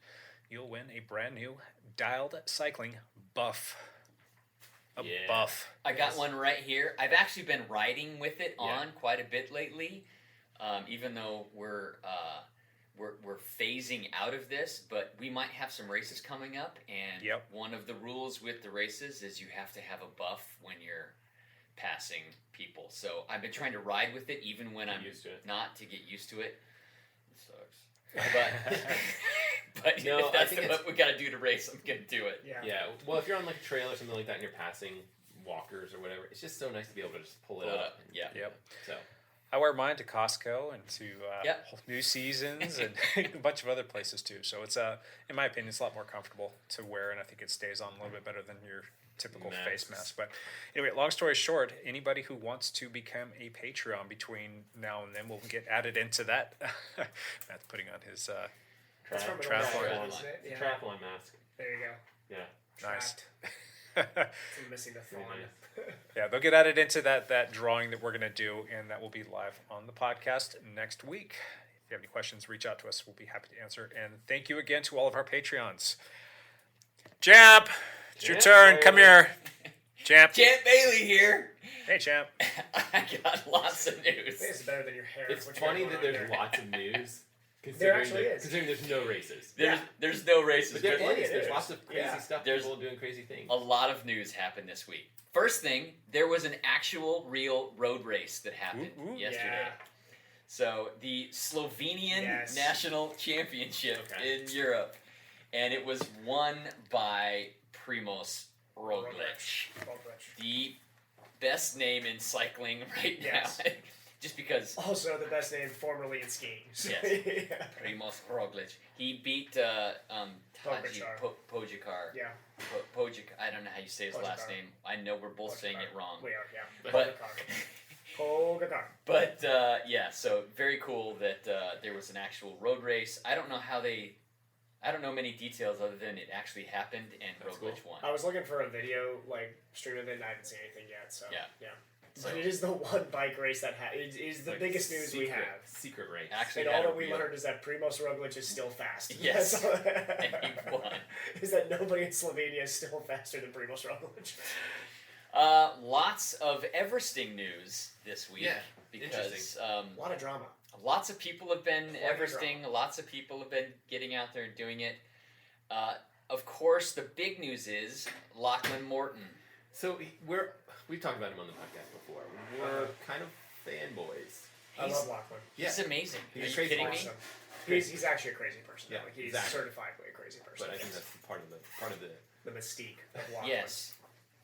you'll win a brand new Dialed Cycling buff. A buff. I got one right here. I've actually been riding with it on quite a bit lately, even though we're phasing out of this, but we might have some races coming up, and one of the rules with the races is you have to have a buff when you're passing people. So I've been trying to ride with it even when I'm not, to get used to it. It sucks. But if that's what we got to do to race, I'm going to do it. Yeah. Well, if you're on like a trail or something like that and you're passing walkers or whatever, it's just so nice to be able to just pull it up. So I wear mine to Costco and to New Seasons and a bunch of other places too. So it's in my opinion, it's a lot more comfortable to wear, and I think it stays on a little bit better than your typical face mask. But anyway, long story short, anybody who wants to become a Patreon between now and then will get added into that. Matt's putting on his triathlon mask. There you go. Yeah. Nice. I'm missing the thorn. Yeah, they'll get added into that drawing that we're going to do, and that will be live on the podcast next week. If you have any questions, reach out to us. We'll be happy to answer. And thank you again to all of our Patreons. Champ, it's your turn. Come here. Champ. Champ Bailey here. Hey, Champ. I got lots of news. I think it's better than your hair. It's funny that there's lots of news. There actually is. Considering there's no races. There's no races. But there is. There's lots of crazy stuff. There's people doing crazy things. A lot of news happened this week. First thing, there was an actual real road race that happened yesterday. Yeah. So the Slovenian National Championship in Europe, and it was won by Primoz Roglic. The best name in cycling right now. Just because. Also the best name formerly in skiing. Yes. Primoz Roglic. He beat Tadej Pogačar. Yeah. Pogačar. I don't know how you say his last name. I know we're both saying it wrong. We are, yeah. But Polka car. But yeah, so very cool that there was an actual road race. I don't know many details other than it actually happened and Roglic won. I was looking for a video stream of it, and I haven't seen anything yet. So yeah. So, but it is the one bike race that it is the biggest news we have. Secret race. Actually, and all that we learned is that Primoz Roglic is still fast. Yes, and he won. Is that nobody in Slovenia is still faster than Primoz Roglic? Lots of Everesting news this week. Yeah, because a lot of drama. Lots of people have been Quite Everesting. Lots of people have been getting out there and doing it. Of course, the big news is Lachlan Morton. So we've talked about him on the podcast before. We're kind of fanboys. I love Lachlan. He's amazing. He's Are you crazy. kidding me? Awesome. He's actually a crazy person. Yeah, like he's exactly. certifiably a crazy person. But I think that's part of the mystique of Lachlan. Yes.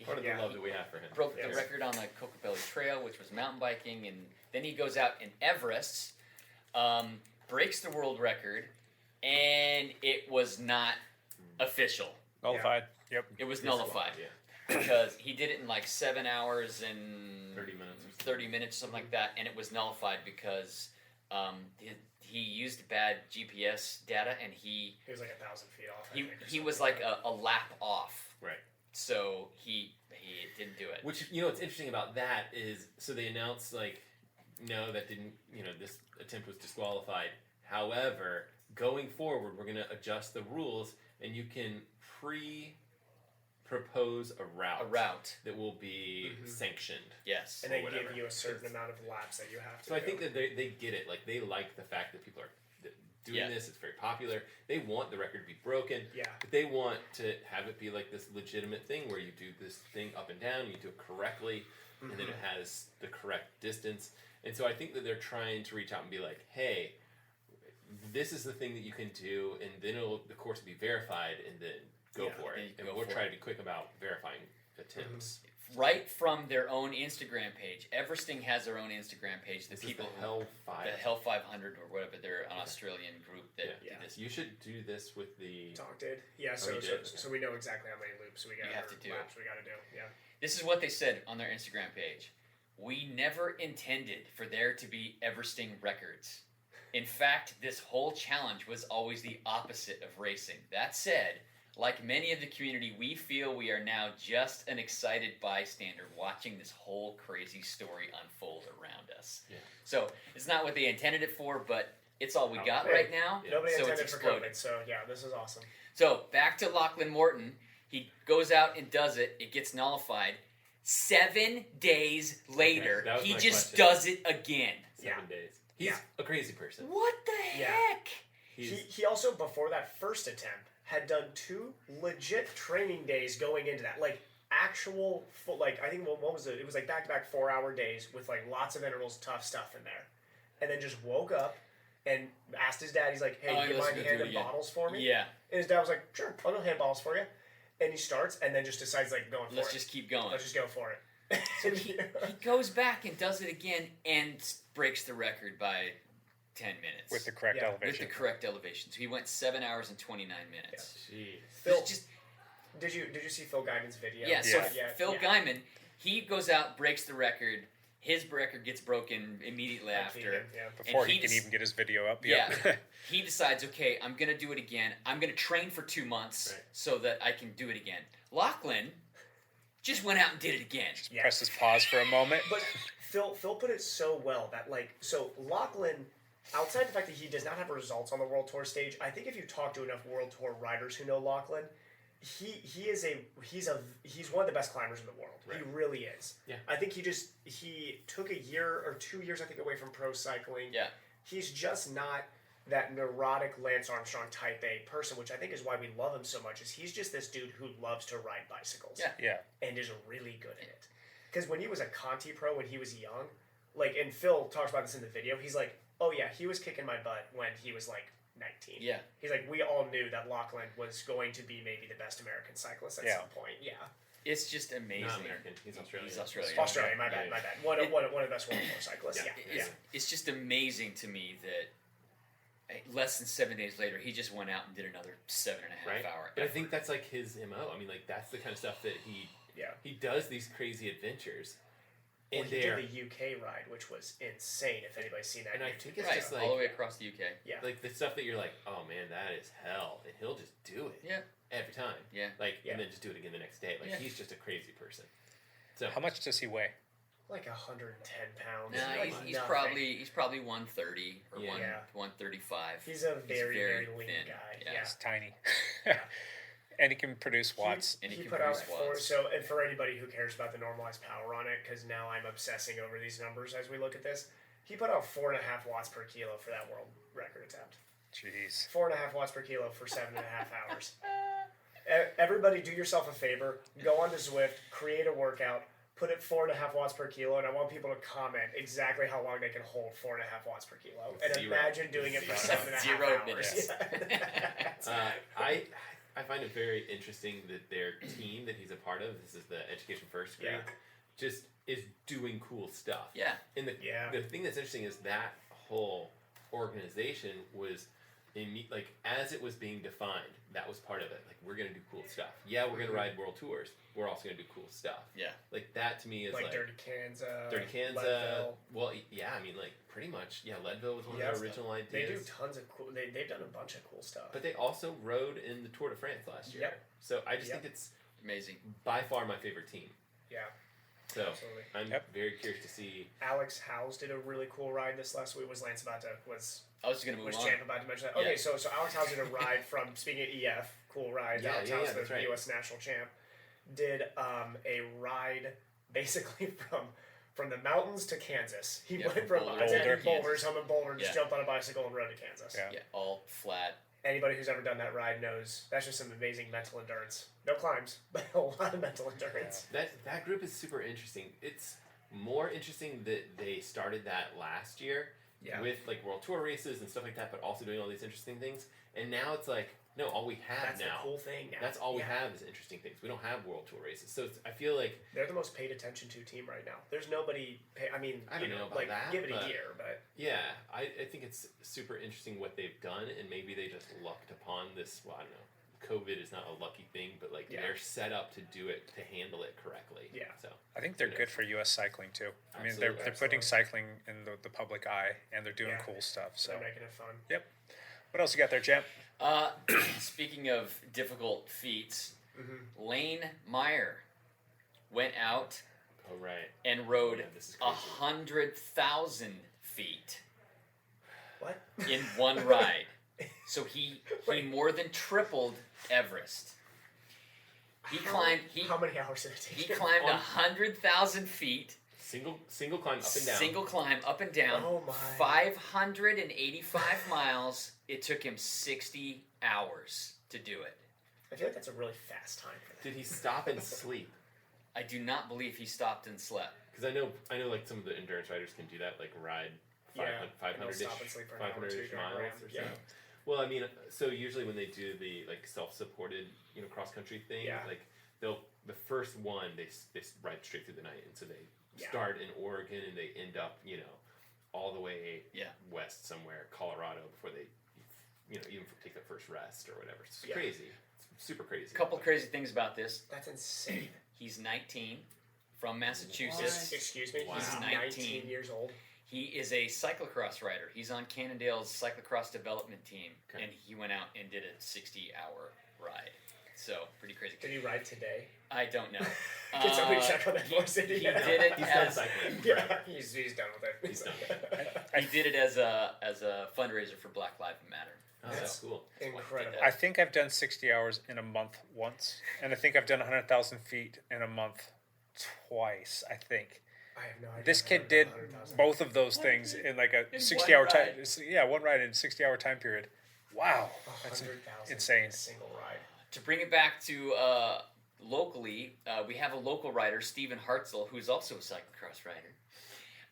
Part of the love that we have for him. Broke the record on the Cocobelly Trail, which was mountain biking, and then he goes out in Everest, breaks the world record, and it was not official. Nullified. Yep. It was nullified. Because he did it in like 7 hours and 30 minutes, something like that, and it was nullified because he used bad GPS data, and he was like 1,000 feet off. He was like a lap off. Right. So he didn't do it. Which, what's interesting about that is, so they announced this attempt was disqualified. However, going forward, we're going to adjust the rules, and you can propose a route that will be sanctioned. Yes. And they give you a certain amount of laps that you have to do. I think that they get it. Like, they like the fact that people are doing this. It's very popular. They want the record to be broken. Yeah. But they want to have it be like this legitimate thing where you do this thing up and down, you do it correctly, and then it has the correct distance. And so I think that they're trying to reach out and be like, hey, this is the thing that you can do, and then the course will be verified, and then go for it. And we'll try to be quick about verifying attempts. Right from their own Instagram page. Everesting has their own Instagram page. The people the Hell 500. The Hell 500 or whatever. They're an Australian group that did this. You should do this with the Talk did. Yeah, so we know exactly how many loops we got. You have to do. Laps we got to do. Yeah. This is what they said on their Instagram page. We never intended for there to be Everesting records. In fact, this whole challenge was always the opposite of racing. That said, like many of the community, we feel we are now just an excited bystander watching this whole crazy story unfold around us. Yeah. So it's not what they intended it for, but it's all we got right now. Nobody so intended it's for exploded. COVID, so yeah, this is awesome. So back to Lachlan Morton. He goes out and does it. It gets nullified. 7 days later, he just does it again. 7 days. He's a crazy person. What the heck? He also, before that first attempt, had done 2 legit training days going into that. Like, actual, I think, what was it? It was like back-to-back 4-hour days with, like, lots of intervals, tough stuff in there. And then just woke up and asked his dad, he's like, hey, do you mind handing bottles for me? Yeah. And his dad was like, sure, I'll go hand bottles for you. And he starts and then just decides, like, going for it. Let's just keep going. Let's just go for it. So he goes back and does it again and breaks the record by 10 minutes. With the correct elevation. With the correct elevation. So he went 7 hours and 29 minutes. Yeah. Phil, did you see Phil Guyman's video? Yeah, so Phil Guyman, he goes out, breaks the record. His record gets broken immediately after. Before he can even get his video up. Yeah. He decides, okay, I'm going to do it again. I'm going to train for 2 months so that I can do it again. Lachlan just went out and did it again. Presses pause for a moment. But Phil put it so well that, so Lachlan, outside the fact that he does not have results on the World Tour stage, I think if you talk to enough World Tour riders who know Lachlan, he's one of the best climbers in the world. Right. He really is. Yeah. I think he took a year or 2 years, I think, away from pro cycling. Yeah. He's just not that neurotic Lance Armstrong type A person, which I think is why we love him so much, is he's just this dude who loves to ride bicycles. Yeah. And is really good at it. Because when he was a Conti pro, when he was young, and Phil talks about this in the video, he's like, oh yeah, he was kicking my butt when he was 19. Yeah. He's like, we all knew that Lachlan was going to be maybe the best American cyclist at some point. Yeah. It's just amazing. Not American. He's Australian. Australian, my bad. One of the best World Tour cyclists. It's just amazing to me that less than 7 days later, he just went out and did another 7.5 hour. But I think that's his MO. I mean, that's the kind of stuff that he does these crazy adventures, Well, And he they're did the UK ride, which was insane. If anybody's seen that, and I YouTube think it's video. just like all the way across the UK. Yeah. like the stuff that you're like, oh man, that is hell, and he'll just do it. Yeah. Every time. Yeah. Like Yeah. and then just do it again the next day. Like Yeah. he's just a crazy person. So How much does he weigh? like 110 pounds. No, like he's nothing. probably 130 or Yeah. 135. He's a very lean thin. guy. Yeah. Yeah. It's tiny. And he can produce watts. And He can put out produce four. watts. So, and for anybody who cares about the normalized power on it, because now I'm obsessing over these numbers as we look at this, he put out 4.5 watts per kilo for that world record attempt. Jeez. 4.5 watts per kilo for 7.5 hours. Everybody, do yourself a favor. Go onto Zwift, create a workout, put it 4.5 watts per kilo, and I want people to comment exactly how long they can hold 4.5 watts per kilo. And Zero. imagine doing it for 7.5 0 hours. minutes. I find it very interesting that their team that he's a part of, this is the Education First group, Yeah. just is doing cool stuff. Yeah. And Yeah. the thing that's interesting is that whole organization was like as it was being defined, that was part of it. Like we're gonna do cool stuff. Yeah, we're gonna ride world tours. We're also gonna do cool stuff. Yeah. Like that to me is like Dirty Kansas. Dirty Kansas. Leadville. Well, yeah, I mean like pretty much. Yeah, Leadville was one Yeah, of their original ideas. They do tons of cool. They've done a bunch of cool stuff. But they also rode in the Tour de France last year. Yep. So I just Yep. think it's amazing. By far my favorite team. Yeah. So Absolutely. I'm very curious to see. Alex Howes did a really cool ride this last week. Was Lance about to I was just gonna move was on. Champ about to mention that? Okay, Yeah. so Alex Howes did a ride from speaking of EF, cool ride. Yeah, Alex yeah, Howes, yeah, that's the right. U.S. national champ, did a ride basically from the mountains to Kansas. He Yeah, went from from Boulder. Boulder, Kansas. home in Boulder, just Yeah. jumped on a bicycle and rode to Kansas. Yeah, all flat. Anybody who's ever done that ride knows that's just some amazing mental endurance. No climbs, but a lot of mental endurance. That group is super interesting. It's more interesting that they started that last year Yeah. with like world tour races and stuff like that, but also doing all these interesting things. And now it's like, no, all we have That's now. the cool thing now. That's all we Yeah. have is interesting things. We don't have world tour races, so I feel like They're the most paid attention to team right now. There's nobody. I mean, I don't know about like that, give it but- a year, but yeah, I think it's super interesting what they've done, and maybe they just lucked upon this. Well, I don't know. COVID is not a lucky thing, but like Yeah. they're set up to do it to handle it correctly. Yeah. So I think they're good for U.S. cycling too. I mean, Absolutely. they're putting cycling in the public eye, and they're doing Yeah. cool stuff. So they're making it fun. Yep. What else you got there, champ? Speaking of difficult feats, Mm-hmm. Lane Meyer went out oh right, and rode Yeah, this is crazy. 100,000 feet What? in one ride. So he more than tripled Everest. He climbed. How many hours did it take? He him? climbed 100,000 feet. single climb up and down. Single climb up and down. Oh my. 585 miles. It took him 60 hours to do it. I feel like that's a really fast time for that. Did he stop and sleep? I do not believe he stopped and slept. Because I know like some of the endurance riders can do that, like ride Yeah, 500 and they'll stop and sleep for an hour or 500 two, miles going or around. so. Yeah. Well, I mean, so usually when they do the like self-supported, cross country thing, Yeah. like the first one they ride straight through the night, and so they Yeah. start in Oregon and they end up all the way Yeah. west somewhere, Colorado, before they even take the first rest or whatever. It's Yeah. crazy. It's super crazy. A couple crazy things about this. That's insane. He's 19, from Massachusetts. Excuse me. Wow. He's 19 years old. He is a cyclocross rider. He's on Cannondale's cyclocross development team, Okay. and he went out and did a 60-hour ride. So pretty crazy. Did he ride today? I don't know. Can somebody check on that for us? He did it He's done as cycling. Yeah, he's done with it. He's done. he did it as a fundraiser for Black Lives Matter. Oh, that's cool. Incredible. I think I've done 60 hours in a month once, and I think I've done 100,000 feet in a month twice. I think. I have no idea. This if I've kid done did 100,000. both of those things in like a In 60-hour one time. ride. Yeah, one ride in a 60-hour time period. Wow, that's 100,000 insane. in a single ride. To bring it back to locally, we have a local rider, Stephen Hartzell, who's also a cyclocross rider.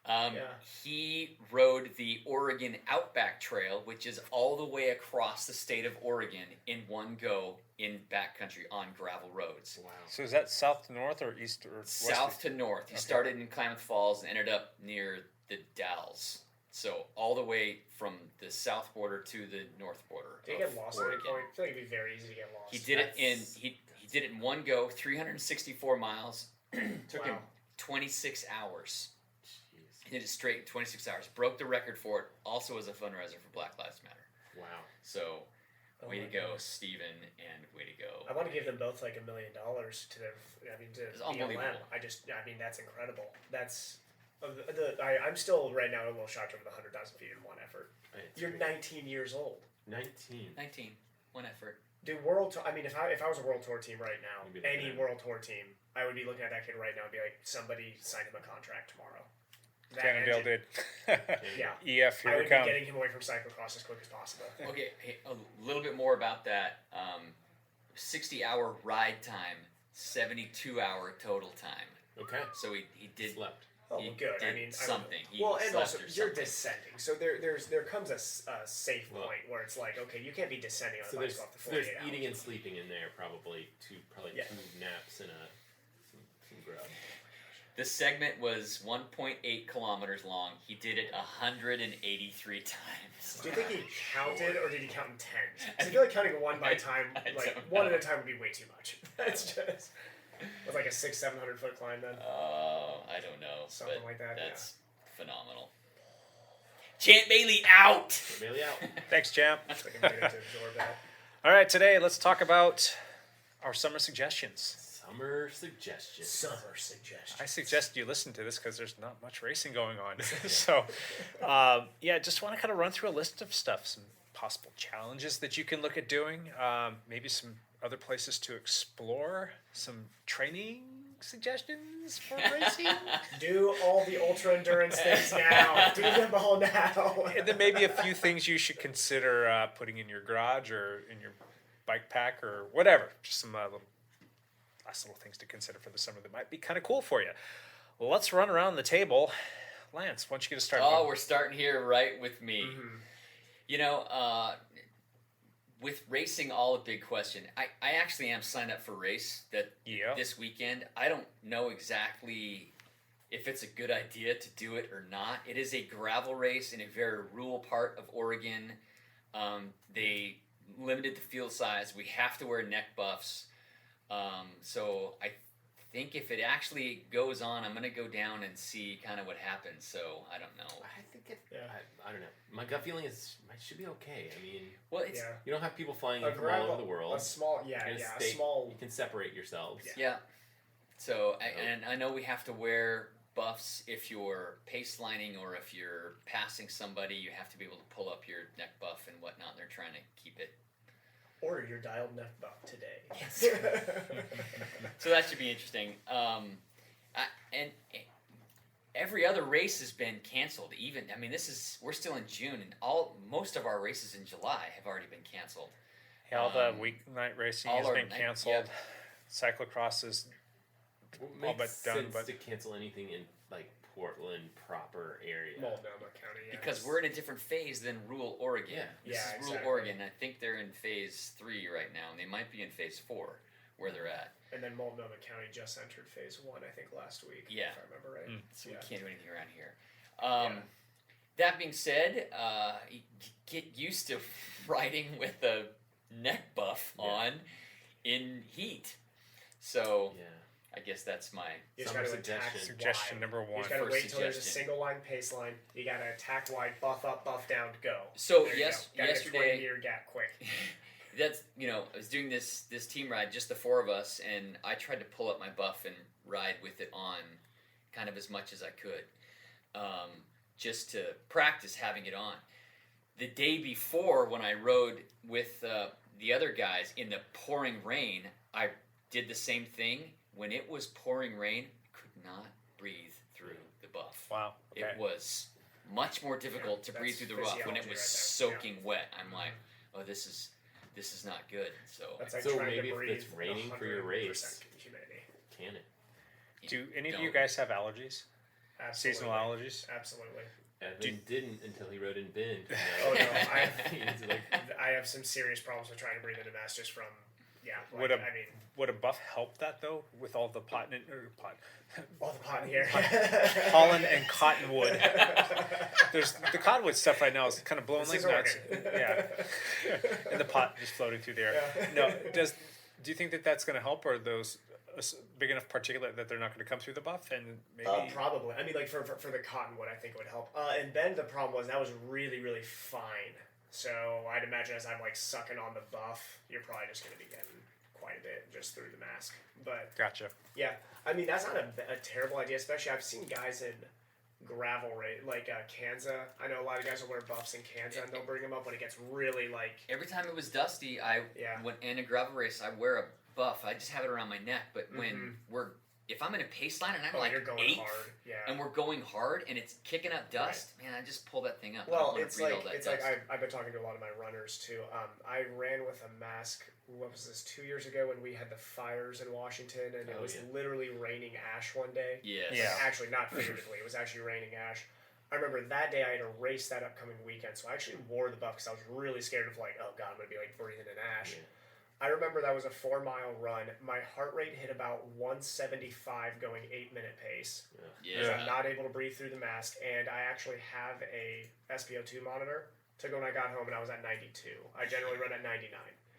Yeah. He rode the Oregon Outback Trail, which is all the way across the state of Oregon in one go in backcountry on gravel roads. Wow. So is that south to north or east or west? South to north. He started in Klamath Falls and ended up near the Dalles. So all the way from the south border to the north border. Did you of get lost at any Oregon. point? I feel like it'd be very easy to get lost. He did it in he did it in one go, 364 miles. Took him Wow. 26 hours. He did it straight in 26 hours. Broke the record for it, also as a fundraiser for Black Lives Matter. Wow. So, way to go, Steven, and way to go. I want to give them both like $1 million to their. I mean, to It's unbelievable. BLM. I mean, that's incredible. That's. I'm still right now a little shocked over the 100,000 feet in one effort. You're 19 years old. 19. One effort. Do world tour? I mean, if I was a world tour team right now, You'd be looking any at world tour team, I would be looking at that kid right now and be like, somebody sign him a contract tomorrow. That Cannondale engine- did. Yeah. EF, here I we would come. be getting him away from cyclocross as quick as possible. Okay, hey, a little bit more about that. 60-hour ride time, 72-hour total time. Okay. So he did. Slept. Oh, he good. Did I mean, something. He well, and slept also or you're something. descending, so there comes a safe point where it's like, okay, you can't be descending on So a there's, bicycle after there's 48 hours. eating and sleeping in there probably Yeah. 2 naps and some grub. The segment was 1.8 kilometers long. He did it 183 times. Do you think he counted or did he count in tens? 'Cause I feel like counting one by time, like one at a time, would be way too much. That's just with like a 600-700 foot climb then. Oh, I don't know. Something but like that, That's phenomenal. Champ Bailey out. Bailey out. Thanks, champ. It's like a minute to absorb that. All right, today let's talk about our summer suggestions. Summer suggestions. Summer suggestions. I suggest you listen to this because there's not much racing going on. So, yeah, just want to kind of run through a list of stuff, some possible challenges that you can look at doing, maybe some other places to explore, some training suggestions for racing. Do all the ultra endurance things now. Do them all now. And then maybe a few things you should consider putting in your garage or in your bike pack or whatever. Just some last little things to consider for the summer that might be kind of cool for you. Well, let's run around the table. Lance, why don't you get us started? Oh, we're starting here right with me. Mm-hmm. You know, with racing, all a big question. I actually am signed up for race this weekend. I don't know exactly if it's a good idea to do it or not. It is a gravel race in a very rural part of Oregon. They limited the field size. We have to wear neck buffs. So I think if it actually goes on, I'm going to go down and see kind of what happens. So I don't know. I think I don't know. My gut feeling is it should be okay. I mean, well, it's, you don't have people flying A in from all gravel- over the world. a small- yeah, You're gonna yeah, a small- You can separate yourselves. Yeah. So, and I know we have to wear buffs if you're pace lining or if you're passing somebody. You have to be able to pull up your neck buff and whatnot. And they're trying to keep it. Order your dialed neck buff today. Yes. So that should be interesting. And every other race has been canceled. Even we're still in June, and most of our races in July have already been canceled. Yeah, all the weeknight racing has been canceled. Cyclocross is Well, all but makes done. sense But to cancel anything in like Portland proper area. Multnomah County. Yeah. Because we're in a different phase than rural Oregon. This is rural exactly. Oregon. I think they're in phase 3 right now, and they might be in phase 4 where they're at. And then Multnomah County just entered phase 1, I think, last week. Yeah. If I remember right. So we can't do anything around here. That being said, get used to riding with a neck buff on in heat. So I guess that's my You just gotta attack suggestion wide. number You one. just gotta First wait till there's a suggestion. single line pace line. You gotta attack wide, buff up, buff down, go. So, There you yes- go. Gotta yesterday- get 20 meter gap quick. That's, I was doing this team ride, just the 4 of us, and I tried to pull up my buff and ride with it on kind of as much as I could, just to practice having it on. The day before, when I rode with the other guys in the pouring rain, I did the same thing. When it was pouring rain, I could not breathe through the buff. Wow. Okay. It was much more difficult to breathe that's through the rough when it physiology was right there. soaking wet. I'm like, oh, this is not good. So That's like So trying maybe to if breathe it's raining for your 100% race, humidity. can it? Do any of you Don't. guys have allergies? Absolutely. Seasonal allergies? Absolutely. Evan didn't until he rode in Bend. Oh no, He's like, I have some serious problems with trying to breathe into masks just from Would a buff help that though, with all the all the pot in here, pollen and cottonwood? There's the cottonwood stuff right now is kind of blowing This like is nuts. Oregon. Yeah, and the pot just floating through the air. Yeah. No, do you think that that's going to help, or those big enough particulate that they're not going to come through the buff, and maybe Probably. I mean, like for the cottonwood, I think it would help. And Bend, the problem was that was really, really fine. So I'd imagine as I'm like sucking on the buff, you're probably just going to be getting quite a bit just through the mask. But gotcha. yeah, I mean that's not a terrible idea. Especially I've seen guys in gravel like Kanza. I know a lot of guys will wear buffs in Kanza and they'll bring them up when it gets really like. Every time it was dusty, when in a gravel race, I wear a buff. I just have it around my neck. But when if I'm in a pace line and I'm like you're going 8th, hard. Yeah. and we're going hard and it's kicking up dust, man, I just pull that thing up. Well, it's like I've been talking to a lot of my runners too. I ran with a mask. What was this? 2 years ago when we had the fires in Washington and it was literally raining ash one day. Yes. Yeah. Actually, not figuratively. It was actually raining ash. I remember that day I had a race that upcoming weekend, so I actually wore the buff because I was really scared of like, oh god, I'm gonna be like breathing in ash. Yeah. I remember that was a 4-mile run. My heart rate hit about 175 going 8-minute pace. Because I'm not able to breathe through the mask, and I actually have a SpO2 monitor. Took it when I got home, and I was at 92. I generally run at 99.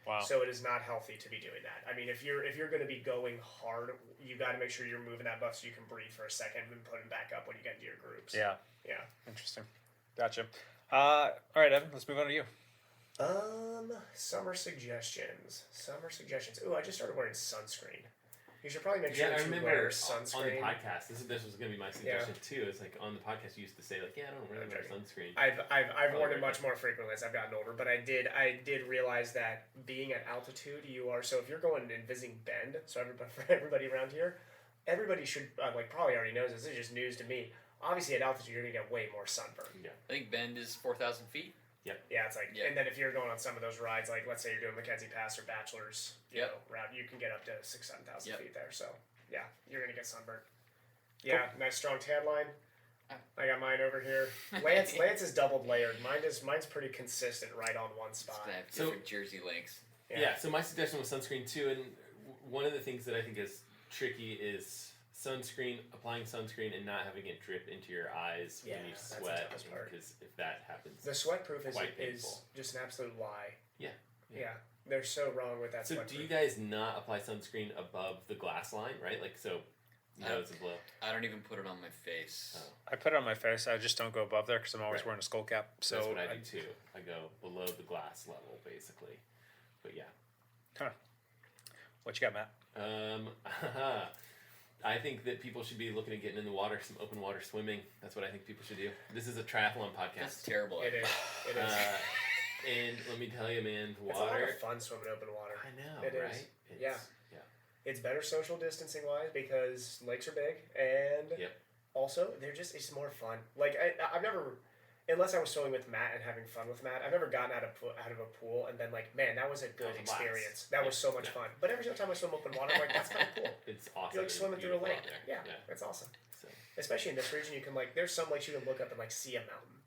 Wow. So it is not healthy to be doing that. I mean, if you're going to be going hard, you got to make sure you're moving that buff so you can breathe for a second and put it back up when you get into your groups. Yeah. Yeah. Interesting. Gotcha. All right, Evan, let's move on to you. Summer suggestions. Ooh, I just started wearing sunscreen. You should probably make sure I that you remember wear sunscreen. on the podcast. This was going to be my suggestion too. It's like on the podcast you used to say like, I don't really wear sunscreen. I've worn it much more frequently as I've gotten older, but I did realize that being at altitude, so if you're going and visiting Bend, so everybody around here, everybody should probably already knows this. This is just news to me. Obviously, at altitude, you're gonna get way more sunburn. Yeah. I think Bend is 4,000 feet. Yep. Yeah, it's like, and then if you're going on some of those rides, like let's say you're doing Mackenzie Pass or Bachelor's, route, you can get up to 6,000-7,000 feet there. So yeah, you're gonna get sunburned. Yeah, nice strong tan line. I got mine over here. Lance is doubled layered. Mine's pretty consistent, right on one spot. Different jersey lengths. Yeah. So my suggestion was sunscreen too, and one of the things that I think is tricky is applying sunscreen and not having it drip into your eyes when you sweat, because if that happens, the sweat proof is just an absolute lie. Yeah, they're so wrong with that. So do you guys not apply sunscreen above the glass line, right? Like so, nose and below. I don't even put it on my face. I put it on my face. I just don't go above there because I'm always wearing a skull cap. So that's what I do too. I go below the glass level basically, but yeah. Huh. What you got, Matt? I think that people should be looking at getting in the water, some open water swimming. That's what I think people should do. This is a triathlon podcast. That's terrible. It is. And let me tell you, man, water. It's a lot of fun swimming open water. I know, it right? Is. Yeah. It's better social distancing wise because lakes are big, and also it's more fun. Like I've never. Unless I was swimming with Matt and having fun with Matt, I've never gotten out of a pool and been like, man, that was a good experience. That was so much fun. But every single time I swim open water, I'm like, that's kind of cool. It's awesome. You're like swimming through a lake. Yeah, it's awesome. So. Especially in this region, you can there's some lakes you can look up and see a mountain.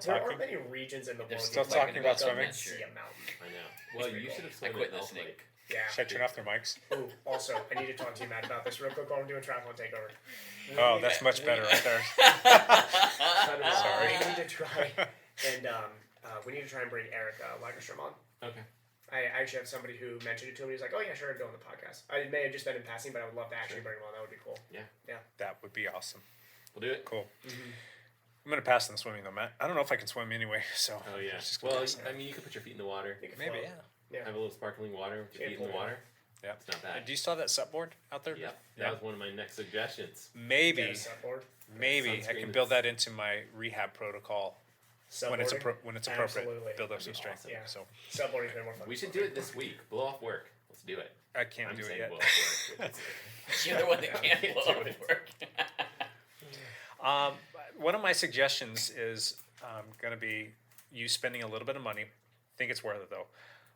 There aren't many regions in the world. Still talking about swimming. See a mountain. I know. Well, you should have swum at Elf Lake. Yeah. Should I turn off their mics? Ooh, also, I need to talk to you, Matt, about this real quick while I'm doing triathlon takeover. That's much better right there. Sorry. We need to try, and we need to try and bring Eric Lagerstrom on. Okay. I actually have somebody who mentioned it to me. He's like, "Oh yeah, sure, I'd go on the podcast." I may have just been in passing, but I would love to actually bring him on. That would be cool. Yeah. That would be awesome. We'll do it. Cool. I'm gonna pass on swimming though, Matt. I don't know if I can swim anyway. So. Oh yeah. Well, I mean, you could put your feet in the water. Maybe. Yeah. Have a little sparkling water with your feet in the water. Yeah. It's not bad. Do you still have that sup board out there? Yeah. That was one of my next suggestions. Maybe I can build that into my rehab protocol. When it's appropriate, Absolutely. build up some strength. Awesome. Yeah. So subboarding's been more fun. We should do it this week. Blow off work. Let's do it. I can't do it yet. Blow off work. You're the one that can't blow off work. One of my suggestions is going to be you spending a little bit of money. I think it's worth it though.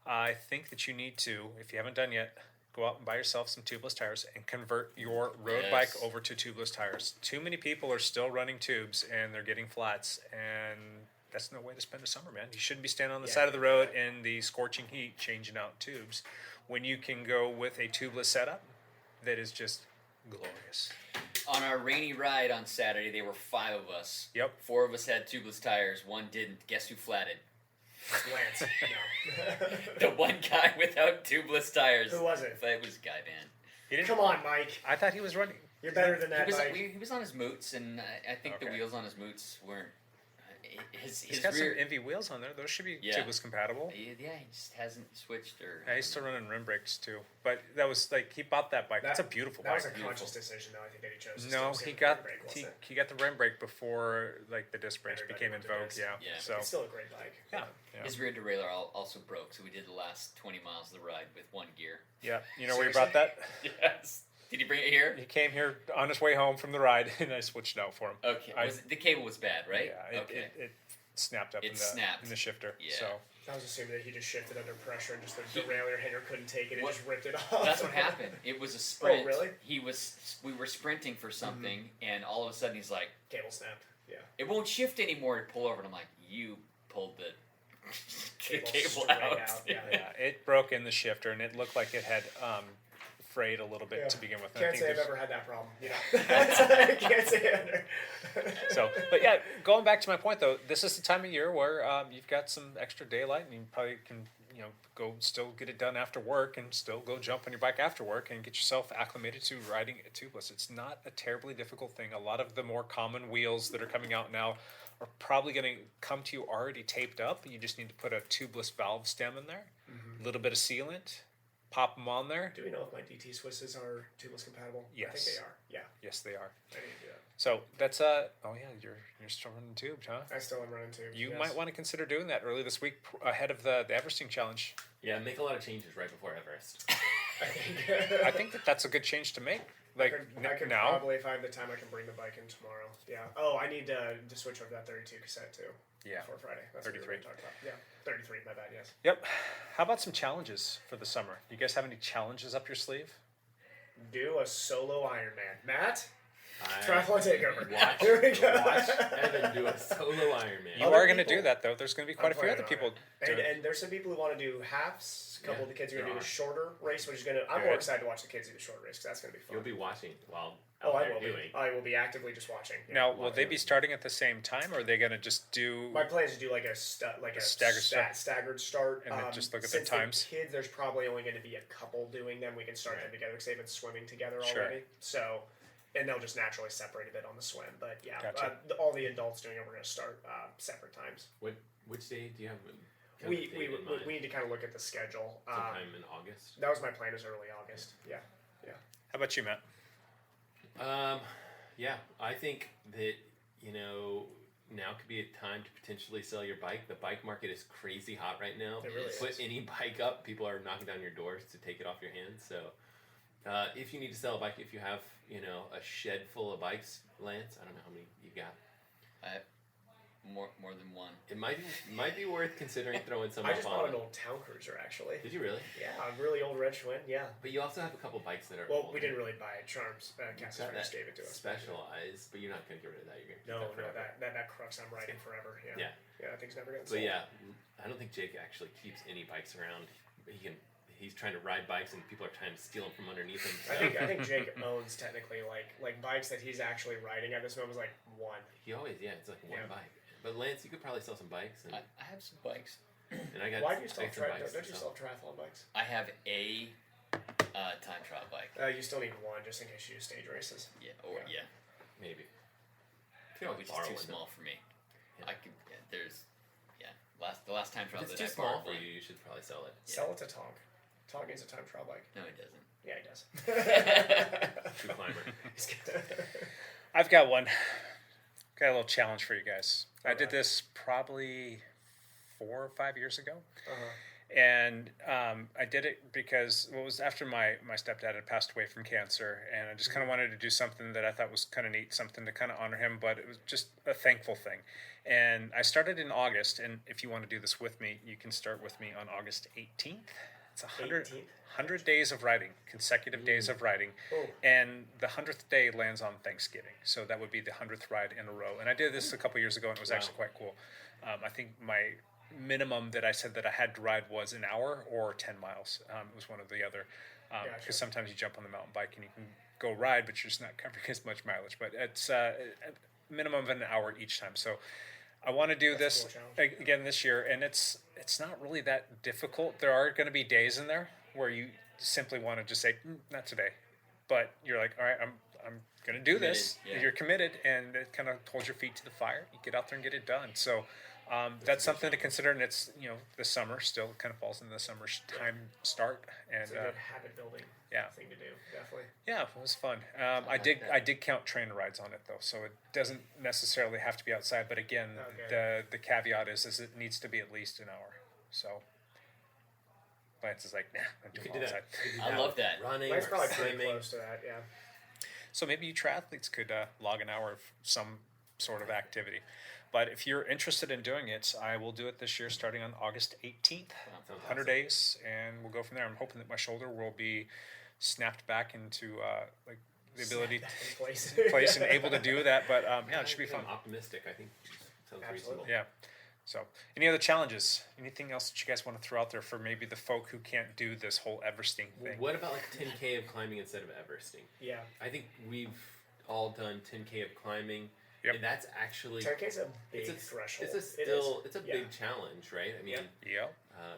I think that you need to, if you haven't done yet, go out and buy yourself some tubeless tires and convert your road bike over to tubeless tires. Too many people are still running tubes and they're getting flats, and that's no way to spend a summer, man. You shouldn't be standing on the side of the road in the scorching heat changing out tubes when you can go with a tubeless setup that is just glorious. On our rainy ride on Saturday, there were 5 of us. Yep. 4 of us had tubeless tires. 1 didn't. Guess who flatted? Lance. The one guy without tubeless tires. Who was it? It was Guy Van. Come on, Mike. I thought he was running. You're better than that, He was, Mike. he was on his moots, and I think the wheels on his moots weren't. He's got some Envy wheels on there. Those should be tubeless compatible. Yeah, he just hasn't switched or. Yeah, he's still running rim brakes too. But that was like he bought that bike. That's a beautiful bike. That was a conscious decision, though. I think that he chose. No, he got the rim brake before like the disc brakes became in vogue. Yeah. So it's still a great bike. Yeah. His rear derailleur also broke, so we did the last 20 miles of the ride with one gear. Yeah. You know where he brought that? Yes. Did he bring it here? He came here on his way home from the ride, and I switched it out for him. Okay. The cable was bad, right? Yeah. Okay. It snapped up in the shifter. Yeah. So I was assuming that he just shifted under pressure and just the derailleur hanger couldn't take it and just ripped it off. That's what happened. It was a sprint. Oh, really? We were sprinting for something, and all of a sudden he's like, cable snapped. Yeah. It won't shift anymore to pull over, and I'm like, you pulled the cable straight out. Yeah. It broke in the shifter, and it looked like it had frayed a little bit to begin with. Can't say I've ever had that problem. I can't say it. So, but yeah, going back to my point though, this is the time of year where you've got some extra daylight, and you probably can, go still get it done after work, and still go jump on your bike after work and get yourself acclimated to riding a tubeless. It's not a terribly difficult thing. A lot of the more common wheels that are coming out now are probably going to come to you already taped up. You just need to put a tubeless valve stem in there, a little bit of sealant. Pop them on there. Do we know if my DT Swisses are tubeless compatible? Yes. I think they are. Yeah. Yes, they are. I need to do that. So that's you're still running tubes, huh? I still am running tubes. You might want to consider doing that early this week ahead of the Everesting Challenge. Yeah, make a lot of changes right before Everest. I think that's a good change to make. Like I could now. probably, if I have the time, I can bring the bike in tomorrow. Yeah. Oh, I need to switch over to that 32 cassette too. Yeah. Before Friday. That's 33. What we were talking about. Yeah. 33. My bad. Yes. Yep. How about some challenges for the summer? You guys have any challenges up your sleeve? Do a solo Ironman, Matt. Triathlon takeover. Here we go. Watch Evan do a solo Ironman. You are going to do that though. There's going to be quite a few other people. And there's some people who want to do halves. A couple of the kids are going to do a shorter race, which is going to. I'm more excited to watch the kids do the short race because that's going to be fun. You'll be watching while I will be. I will be actively just watching. Now, will they be starting at the same time, or are they going to just do? My plan is to do like a staggered start, and then just look at the times. The kids, there's probably only going to be a couple doing them. We can start them together because they've been swimming together already. So. And they'll just naturally separate a bit on the swim, but yeah, all the adults doing it, we're going to start separate times. Which day do you have? We need to kind of look at the schedule. Sometime in August. That was my plan, is early August. Yeah. How about you, Matt? Yeah, I think that now could be a time to potentially sell your bike. The bike market is crazy hot right now. It really Put any bike up, people are knocking down your doors to take it off your hands. So. If you need to sell a bike, if you have, a shed full of bikes, Lance, I don't know how many you got. I have more than one. It might be worth considering throwing some. I just bought on an old town cruiser actually. Did you really? Yeah, a really old red Schwinn. Yeah. But you also have a couple bikes that are. Well, older. we didn't really buy it. Charms. Cassie's friend just gave it to us. Specialized, but you're not gonna get rid of that. You're gonna keep that crux I'm riding forever. Yeah. Yeah, that thing's never gonna. But yeah, I don't think Jake actually keeps any bikes around. He's trying to ride bikes and people are trying to steal them from underneath him. So. I think Jake owns technically like bikes that he's actually riding at this moment is like one. He always it's like one bike. But Lance, you could probably sell some bikes. And I have some bikes. And I got. Why do you still have bikes? Don't you still have triathlon bikes? I have a time trial bike. You still need one just in case you do stage races. Yeah. Maybe. Probably just too small for me. Yeah. I could. The last time trial if it's that too I small borrowed for you, you should probably sell it. Sell it to Tonk. Tonk needs a time trial bike. No, he doesn't. Yeah, he does. True climber. I've got one. Got a little challenge for you guys. I did this probably 4 or 5 years ago. And I did it because it was after my stepdad had passed away from cancer, and I just kind of wanted to do something that I thought was kind of neat, something to kind of honor him, but it was just a thankful thing. And I started in August, and if you want to do this with me, you can start with me on August 18th. It's 100 days of riding, consecutive days of riding, and the 100th day lands on Thanksgiving. So that would be the 100th ride in a row. And I did this a couple years ago, and it was actually quite cool. I think my minimum that I said that I had to ride was an hour or 10 miles. It was one or the other. Because sometimes you jump on the mountain bike and you can go ride, but you're just not covering as much mileage. But it's a minimum of an hour each time. So I want to do this again this year, and it's not really that difficult. There are going to be days in there where you simply want to just say, not today. but you're like, all right, I'm gonna do this. Committed, yeah. You're committed, and it kind of holds your feet to the fire. You get out there and get it done. So that's something to consider. And it's the summer still kind of falls into the summer time start, and It's a good habit building thing to do, definitely. yeah, it was fun. I did count trainer rides on it though, so it doesn't necessarily have to be outside. But again, the caveat is it needs to be at least an hour. So Lance is like, nah, I'm doing it outside. I love that. Running Mine's or probably pretty swimming. close to that, yeah. So maybe you triathletes could log an hour of some sort of activity. But if you're interested in doing it, I will do it this year starting on August 18th. 100 days, and we'll go from there. I'm hoping that my shoulder will be snapped back into like the ability to place and able to do that. But yeah, it should be fun. I'm optimistic. I think sounds reasonable. Yeah. So, any other challenges? Anything else that you guys want to throw out there for maybe the folk who can't do this whole Everesting thing? What about like 10K of climbing instead of Everesting? Yeah. I think we've all done 10K of climbing. Yep. And that's actually 10K's a big threshold. It's a big challenge, right? I mean, yeah.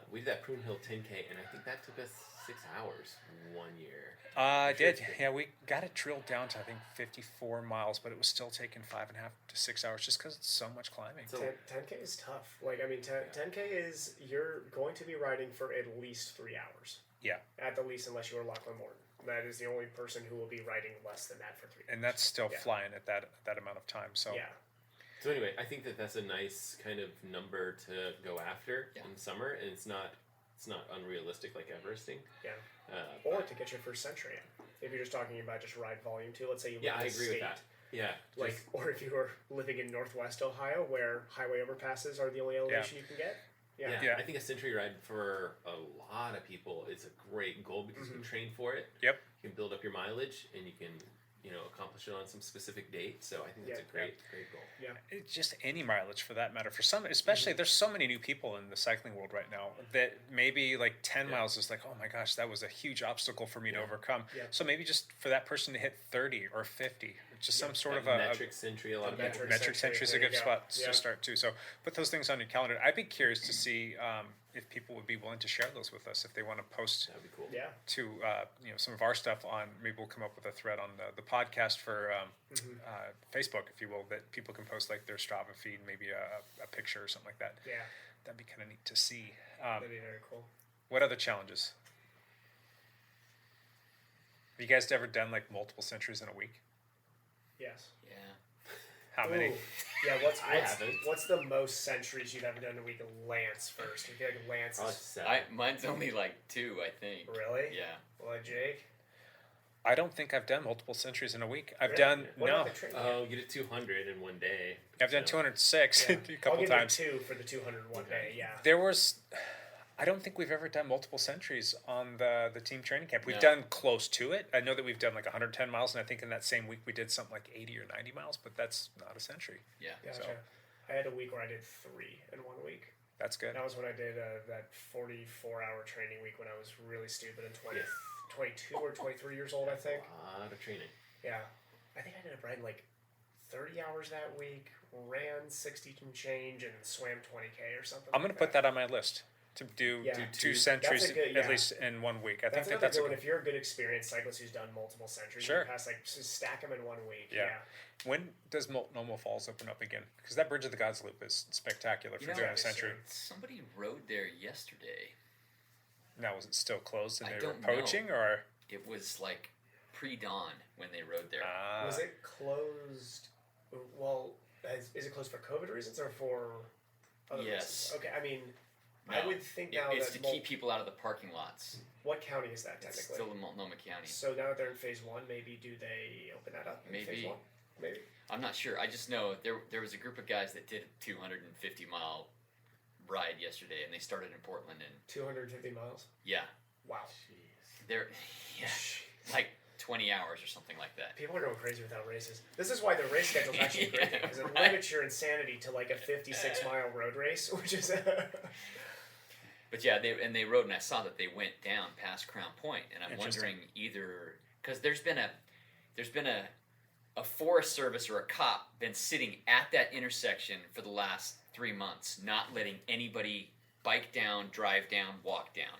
We did that Prune Hill 10K, and I think that took us 6 hours one year. I did. Yeah, we got it drilled down to I think 54 miles, but it was still taking 5.5 to 6 hours just because it's so much climbing. 10K is tough. Like, I mean, 10K is, you're going to be riding for at least 3 hours. Yeah. At the least, unless you are Lachlan Morton. That is the only person who will be riding less than that for 3 hours. And that's still flying at that amount of time. So yeah. So anyway, I think that's a nice kind of number to go after in summer, and it's not unrealistic like Everesting. Yeah. Or to get your first century in. If you're just talking about just ride volume too, let's say you live in I a agree state, with that. Yeah. Like, or if you were living in Northwest Ohio, where highway overpasses are the only elevation you can get. Yeah. I think a century ride for a lot of people is a great goal because you can train for it. Yep. You can build up your mileage, and you can accomplish it on some specific date. So I think that's a great goal. Yeah. It's just any mileage for that matter. For some, especially there's so many new people in the cycling world right now that maybe like 10 miles is like, oh my gosh, that was a huge obstacle for me to overcome. Yeah. So maybe just for that person to hit 30 or 50, just some sort of metric century. A lot of metric century is a good spot to start too. So put those things on your calendar. I'd be curious to see if people would be willing to share those with us. If they want to post that'd be cool. To some of our stuff on, maybe we'll come up with a thread on the podcast for Facebook, if you will, that people can post like their Strava feed, maybe a picture or something like that. Yeah, that'd be kind of neat to see. That'd be very cool. What other challenges? Have you guys ever done like multiple centuries in a week? Yes. Yeah. How many? Yeah, what's the most centuries you've ever done in a week? Lance first. I feel like Lance is... Mine's only like 2, I think. Really? Yeah. Well, Jake? I don't think I've done multiple centuries in a week. I've Really? done, What no. about the training? Oh, you did 200 in one day. I've done 206 Yeah. a couple I'll times. give you 2 for the 201 day, yeah. There was, I don't think we've ever done multiple centuries on the team training camp. We've No. done close to it. I know that we've done like 110 miles, and I think in that same week we did something like 80 or 90 miles, but that's not a century. Yeah. Gotcha. So I had a week where I did 3 in 1 week. that's good. That was when I did that 44-hour training week when I was really stupid and 22 or 23 years old, I think. A lot of training. Yeah. I think I ended up riding like 30 hours that week, ran 60 and change, and swam 20K or something. I'm going to put that on my list to do Yeah. two centuries That's a good- at yeah. least in 1 week. I That's think another that's a good one. good If you're a good experienced cyclist who's done multiple centuries, Sure. you can pass, like, just stack them in 1 week. Yeah. When does Multnomah Falls open up again? Because that Bridge of the Gods Loop is spectacular for doing a century. Somebody rode there yesterday. Now, was it still closed and I they were don't poaching, know. or? It was like pre-dawn when they rode there. Was it closed? Well, is it closed for COVID reasons or for other Yes. reasons? Okay, I mean, No, I would think now it's that to keep people out of the parking lots. What county is that It's technically? still in Multnomah County. So now that they're in phase 1, maybe do they open that up in phase Maybe. 1? Maybe. I'm not sure. I just know there was a group of guys that did a 250-mile ride yesterday, and they started in Portland. And 250 miles? yeah, Wow. they're like 20 hours or something like that. People are going crazy without races. This is why the race schedule is actually great, because it limits your insanity to like a 56-mile road race, which is... But yeah, they rode, and I saw that they went down past Crown Point, and I'm Interesting. wondering either because there's been a Forest Service or a cop been sitting at that intersection for the last 3 months, not letting anybody bike down, drive down, walk down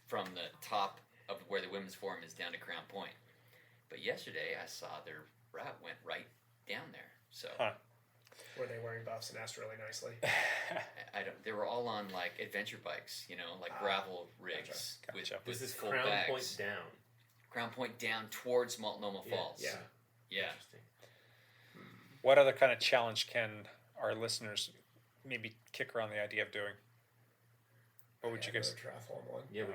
from the top of where the women's forum is down to Crown Point. But yesterday I saw their route went right down there. So Were they wearing buffs and asked really nicely? I don't. They were all on like adventure bikes, like gravel rigs with This is full Crown bags. Point down. Crown Point down towards Multnomah Falls. Yeah. Yeah. Interesting. What other kind of challenge can our listeners maybe kick around the idea of doing? What would you guys? Triathlon one. Yeah,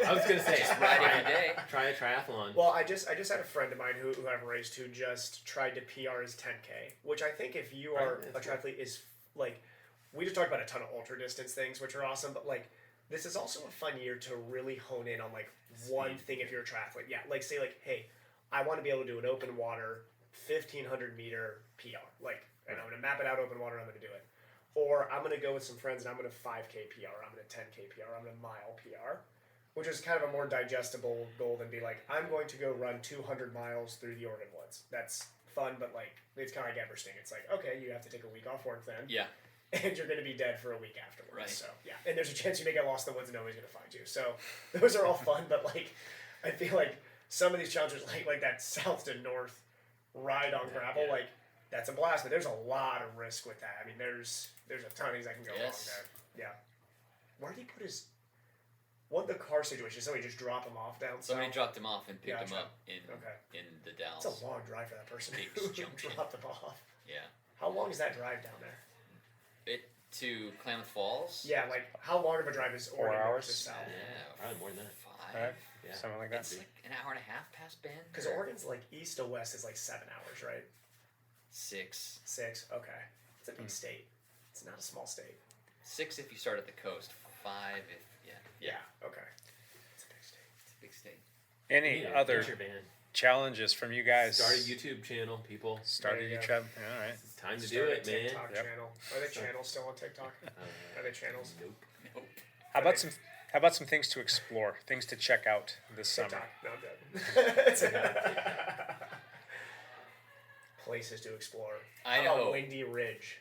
I was gonna say, Just ride every day. Try a triathlon. Well, I just had a friend of mine who I've raced who just tried to PR his 10K, which I think if you are a triathlete is like, we just talked about a ton of ultra distance things, which are awesome, but like this is also a fun year to really hone in on like one thing if you're a triathlete. Yeah, like say like, hey, I want to be able to do an open water 1,500 meter PR, like, and I'm gonna map it out open water. I'm gonna do it. Or I'm going to go with some friends and I'm going to 5K PR, I'm going to 10K PR, I'm going to mile PR, which is kind of a more digestible goal than be like, I'm going to go run 200 miles through the Oregon woods. That's fun, but like, it's kind of like Everesting. It's like, okay, you have to take a week off work then. Yeah. And you're going to be dead for a week afterwards. Right. So, yeah. And there's a chance you may get lost in the woods and nobody's going to find you. So, those are all fun, but like, I feel like some of these challenges, like that south to north ride on gravel, like, that's a blast, but there's a lot of risk with that. I mean, there's a ton of things that can go wrong there. Yeah. Where did he put his? What the car situation? Somebody just drop him off down south? Somebody dropped him off and picked him up in the Dalles. It's a long drive for that person Big who junction. dropped him off. Yeah. How long is that drive down there? To Klamath Falls? Yeah, like how long of a drive is 4 Oregon hours? to south? Yeah, probably more than that. 5. Right? Yeah. Something like that. It's like an hour and a half past Bend. Because Oregon's like east to west is like 7 hours, right? 6. 6. Okay. It's a big state. It's not a small state. 6 if you start at the coast. 5 if Yeah. Okay. It's a big state. It's a big state. Any Yeah, other get your van. challenges from you guys? Start a YouTube channel, people. Start a There you go. YouTube. All right. It's time to Start do a it, man. TikTok channel. Are they channels still on TikTok? Are they channels? Nope. Nope. How about some things to explore, things to check out this summer? TikTok. No, I'm dead. Places to explore. How Idaho. about Windy Ridge?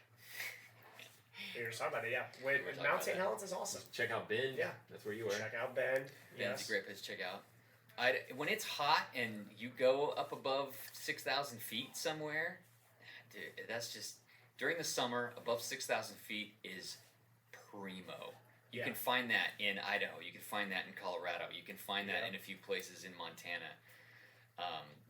We were talking about it, yeah. Mount St. Helens is awesome. Check out Bend. Yeah. That's where you were. Check out Bend. Bend's Yes. a great place to check out. When it's hot and you go up above 6,000 feet somewhere, dude, that's just during the summer. Above 6,000 feet is primo. You Yeah. can find that in Idaho. You can find that in Colorado. You can find that in a few places in Montana.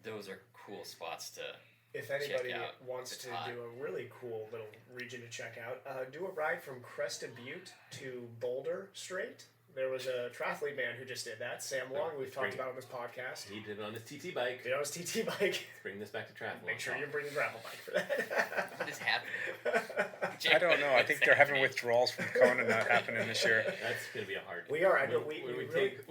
Those are cool spots to. If anybody check out wants if it's to hot. do a really cool little region to check out, do a ride from Crested Butte to Boulder Strait. There was a triathlete man who just did that. Sam Long, we've talked about on this podcast. He did it on his TT bike. Did it on his TT bike. Let's bring this back to triathlon. Make sure you bring the gravel bike for that. What is happening? I don't know. I think they're having withdrawals from Kona not happening this year. That's gonna be a hard. We are. I know. When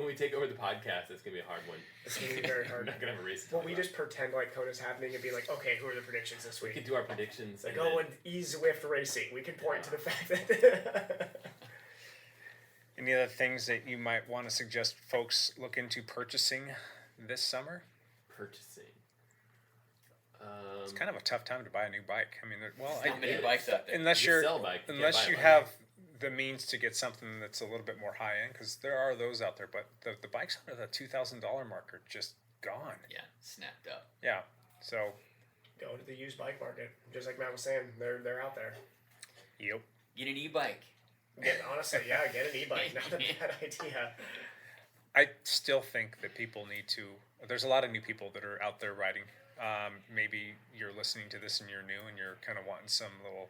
we take over the podcast, it's gonna be a hard one. It's gonna be very hard. We're not gonna have a race. Well, we just pretend like Kona's happening and be like, okay, who are the predictions this We week? can do our predictions. Like, and oh, then- and E-Zwift racing. We can point to the fact that. Any other things that you might want to suggest folks look into purchasing this summer? Purchasing. It's kind of a tough time to buy a new bike. I mean, There's not many bikes out there. unless You you're sell a bike, you can't unless buy you one. have the means to get something that's a little bit more high end, because there are those out there. But the bikes under the $2,000 mark are just gone. Yeah, snapped up. Yeah. So. Go to the used bike market, just like Matt was saying. They're out there. Yep. Get an e-bike. Honestly, yeah, get an e-bike. Not a bad idea. I still think that people need to. There's a lot of new people that are out there riding. Maybe you're listening to this and you're new and you're kind of wanting some little,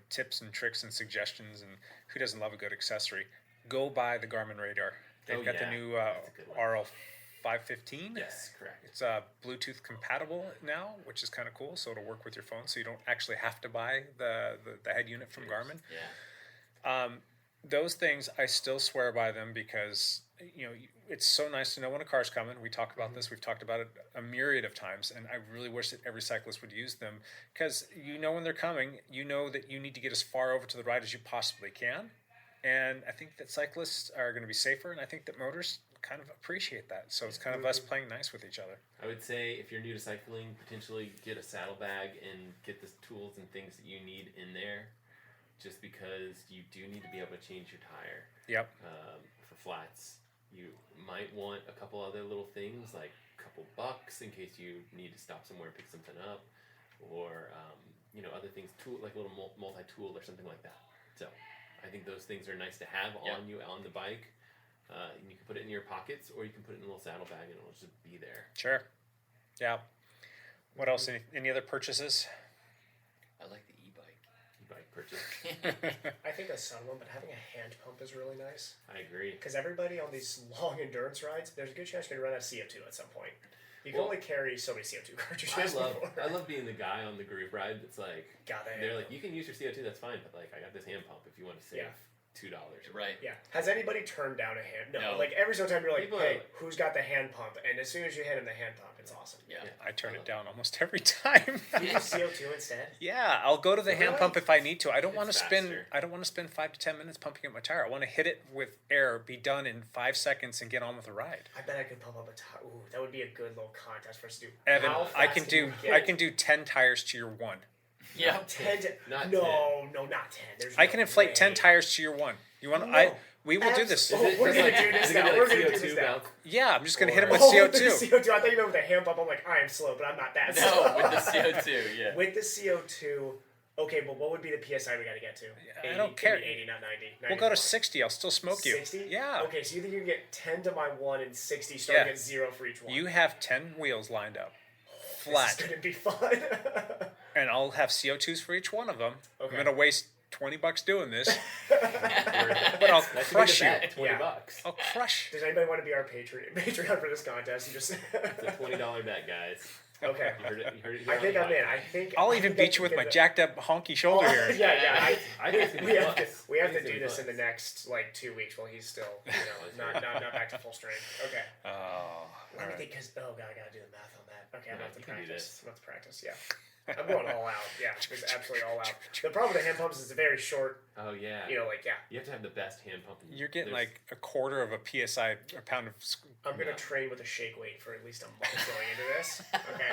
tips and tricks and suggestions. And who doesn't love a good accessory? Go buy the Garmin Radar. They've got the new RL 515. Yes, correct. It's Bluetooth compatible now, which is kind of cool. So it'll work with your phone, so you don't actually have to buy the head unit from Garmin. Yeah. Those things, I still swear by them because, it's so nice to know when a car's coming. We talk about this. We've talked about it a myriad of times, and I really wish that every cyclist would use them because when they're coming, you know that you need to get as far over to the right as you possibly can. And I think that cyclists are going to be safer, and I think that motors kind of appreciate that. So it's kind of us playing nice with each other. I would say if you're new to cycling, potentially get a saddlebag and get the tools and things that you need in there. Just because you do need to be able to change your tire. Yep. For flats, you might want a couple other little things like couple bucks in case you need to stop somewhere and pick something up, or other things, like a little multi-tool or something like that. So I think those things are nice to have on you on the bike. And you can put it in your pockets, or you can put it in a little saddlebag, and it'll just be there. Sure. Yeah. What else? Any other purchases? I like the e-bike. E-bike purchase. I think a sun one, but having a hand pump is really nice. I agree. Because everybody on these long endurance rides, there's a good chance you're going to run out of CO2 at some point. You can only carry so many CO2 cartridges. I love being the guy on the group ride that's like, they're like, pump. you can use your CO2, that's fine, but like, I got this hand pump if you want to save $2. Right. Yeah. Has anybody turned down a hand? No. Like every single time you're like, People hey, who's got the hand pump? And as soon as you hand him the hand pump, it's awesome. Yeah. I turn it down almost every time. You use CO2 instead? Yeah, I'll go to the hand pump if I need to. I don't want to It's spend. faster. I don't want to spend 5 to 10 minutes pumping up my tire. I want to hit it with air, be done in 5 seconds, and get on with the ride. I bet I could pump up a tire. Ooh, that would be a good little contest for us to do. Evan, How I fast can you do. get? I can do 10 tires to your 1. Yeah. 10 to, Not no, not 10. There's I no can inflate way. 10 tires to your 1. You want? No. We will do this. Oh, we're gonna do this now. We're gonna do this now. Yeah, I'm just gonna hit him with Oh, CO2. with the CO2. I thought you meant with the hand pump. I'm like, I am slow, but I'm not that slow. No, with the CO2, yeah. With the CO2, okay, but what would be the PSI we got to get to? 80, I don't care. 80, not 90. We'll go to 60. I'll still smoke you. 60? Yeah. Okay, so you think you can get 10 to my 1 and 60 starting Yeah. at 0 for each one? You have 10 wheels lined up, This flat, is going to be fun. and I'll have CO2s for each one of them. Okay. I'm gonna waste $20 doing this, but I'll crush you. $20. I'll crush. Does anybody want to be our Patreon for this contest? You just It's a $20 bet, guys. Okay. You heard it here I think on I'm the in. podcast. I think I'll I even think I beat you can with get my the- jacked up honky shoulder here. Yeah. I think it's gonna We be have to, plus. we have I to think it's do gonna this be in the plus. next like 2 weeks while he's still not back to full strength. Okay. Oh, Let me think, because I gotta do the math on that. Okay, I'm Yeah, about to you can do practice. this. I'm about to practice. Yeah. I'm going all out. Yeah, it's absolutely all out. The problem with the hand pumps is it's a very short. Oh yeah. You know, like You have to have the best hand pump. You're getting There's- like a quarter of a PSI, a pound of. I'm gonna train with a shake weight for at least a month going into this. Okay.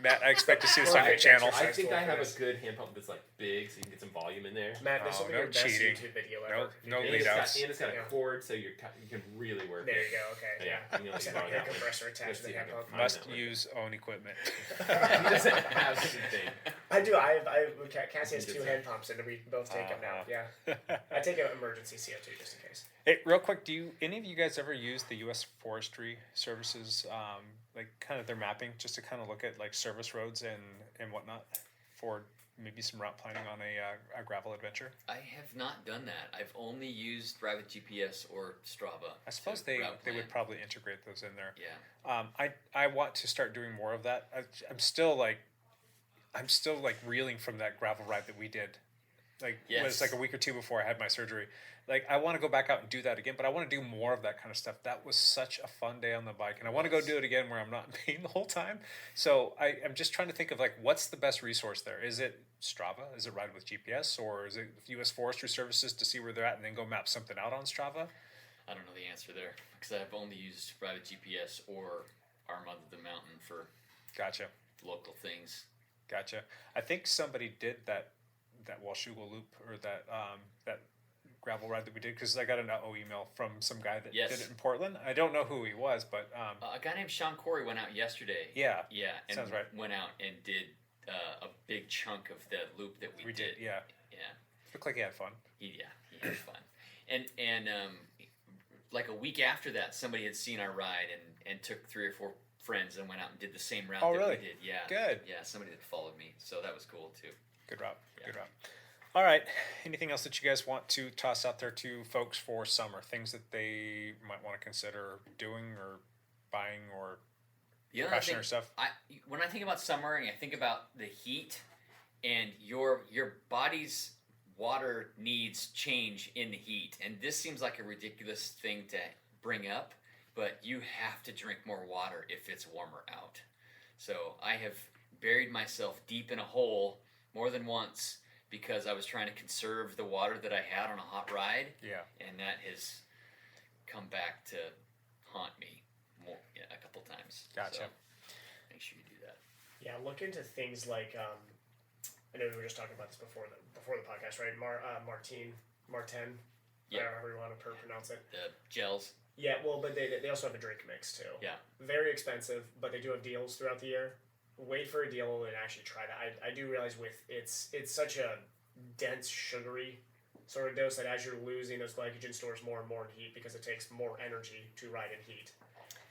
Matt, I expect to see this on your Perfect channel. exercise I think tool I for have this. a good hand pump that's like big, so you can get some volume in there. Matt, this will be no your best cheating. YouTube video No- ever. no You And did it's lead this. outs. got a Yeah. cord, so you can really work. There it. you go. Okay. Yeah, Yeah. you know, Just you have a know, hair that compressor one. attached to the Let's hand see if I pump. can Must find that use own equipment. one. He doesn't have anything. I do. Cassie has 2 hand pumps, and we both take them now. Uh-huh. Yeah. I take an emergency CO2 just in case. Hey, real quick, do any of you guys ever use the U.S. Forestry Services, like kind of their mapping, just to kind of look at like service roads and whatnot for maybe some route planning on a gravel adventure? I have not done that. I've only used Drive with GPS or Strava. I suppose to they route would plan. probably integrate those in there. Yeah. I want to start doing more of that. I'm still like reeling from that gravel ride that we did. Like it was Yes. like a week or 2 before I had my surgery. Like I want to go back out and do that again, but I want to do more of that kind of stuff. That was such a fun day on the bike, and I want to go do it again where I'm not in pain the whole time. So I'm just trying to think of like what's the best resource there. Is it Strava? Is it Ride with GPS, or is it U.S. Forestry Services to see where they're at and then go map something out on Strava? I don't know the answer there because I've only used Drive with GPS or Arm Under the Mountain for Gotcha. local things. Gotcha. I think somebody did that Washougal loop or that gravel ride that we did because I got an email from some guy that Yes. did it in Portland. I don't know who he was, but A guy named Sean Corey went out yesterday. Yeah. Yeah, and Sounds right. went out and did a big chunk of the loop that we did. Yeah. Yeah. Looked like he had fun. He had fun. And like a week after that, somebody had seen our ride and took 3 or 4 friends and went out and did the same route Oh, that really? we did. Yeah. Good. Yeah, somebody that followed me. So that was cool too. Good route. Yeah. Good route. All right. Anything else that you guys want to toss out there to folks for summer? Things that they might want to consider doing or buying or The other crashing thing, or stuff? when I think about summer and I think about the heat and your body's water needs change in the heat, and this seems like a ridiculous thing to bring up, but you have to drink more water if it's warmer out. So I have buried myself deep in a hole more than once because I was trying to conserve the water that I had on a hot ride. Yeah. And that has come back to haunt me a couple times. Gotcha. So make sure you do that. Yeah, look into things like I know we were just talking about this before the podcast, right? Martin, Yeah. however you want to pronounce it. The gels. Yeah, well, but they also have a drink mix too. Yeah. Very expensive, but they do have deals throughout the year. Wait for a deal and actually try that. I do realize it's such a dense, sugary sort of dose that as you're losing those glycogen stores more and more in heat because it takes more energy to ride in heat,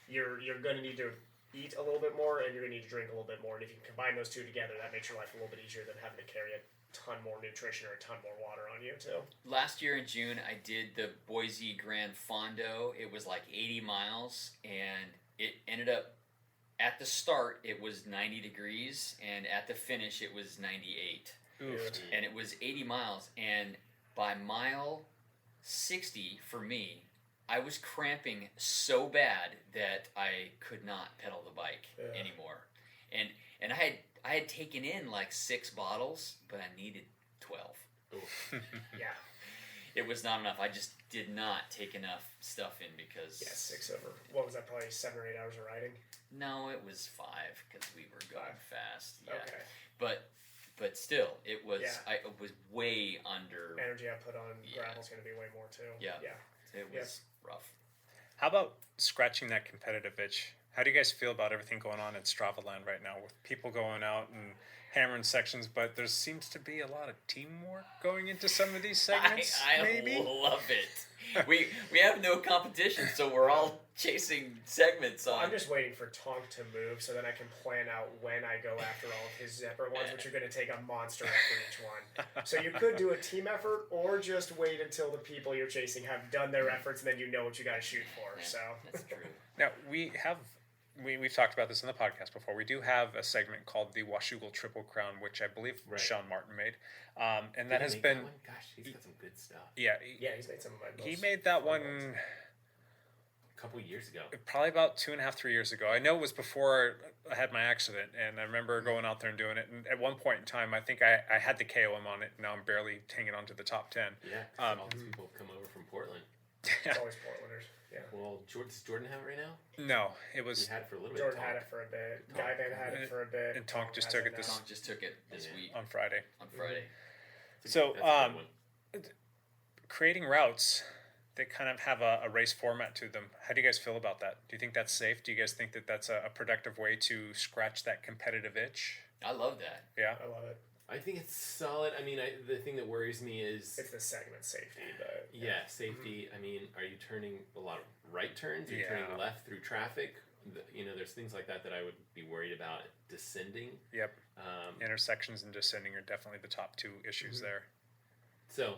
you're going to need to eat a little bit more and you're going to need to drink a little bit more. And if you can combine those two together, that makes your life a little bit easier than having to carry a ton more nutrition or a ton more water on you too. Last year in June, I did the Boise Grand Fondo. It was like 80 miles, and it ended up, at the start, it was 90 degrees, and at the finish, it was 98. Oof. And it was 80 miles, and by mile 60 for me, I was cramping so bad that I could not pedal the bike anymore. And I had taken in like 6 bottles, but I needed 12. Yeah. It was not enough. I just did not take enough stuff in because... Yeah, 6 over. What was that, probably 7 or 8 hours of riding? No, it was 5 because we were going fast. Yeah. Okay. But still, it was... Yeah. I was way under... Energy output on gravel's going to be way more too. Yeah. Yeah. It was rough. How about scratching that competitive itch? How do you guys feel about everything going on in Strava land right now with people going out and hammering sections, but there seems to be a lot of teamwork going into some of these segments? I maybe? love it. We have no competition, so we're all chasing segments on. I'm just waiting for Tonk to move so then I can plan out when I go after all of his separate ones, which are going to take a monster effort each one. So you could do a team effort or just wait until the people you're chasing have done their efforts and then you know what you got to shoot for. Yeah, so that's true. Now, we've talked about this in the podcast before. We do have a segment called the Washougal Triple Crown, which I believe Sean Martin made. And that has been... Gosh, he's got some good stuff. Yeah. He's made some of my He made that one... A couple years ago. Probably about 2.5, 3 years ago. I know it was before I had my accident, and I remember going out there and doing it. And at one point in time, I think I had the KOM on it, and now I'm barely hanging on to the top 10. Yeah, all these people have come over from Portland. It's always Portlanders. Yeah. Well, does Jordan have it right now? No, it was... He had it for a little bit. Jordan had it for a bit. Guy Van had it for a bit. And Tonk just took it this... Tonk just took it this week. On Friday. So, creating routes that kind of have a race format to them, how do you guys feel about that? Do you think that's safe? Do you guys think that that's a productive way to scratch that competitive itch? I love that. Yeah. I love it. I think it's solid. I mean, the thing that worries me is... It's the segment safety, but... Yeah, safety. I mean, are you turning a lot of right turns? Are you turning left through traffic? There's things like that I would be worried about descending. Yep. Intersections and descending are definitely the top 2 issues there. So,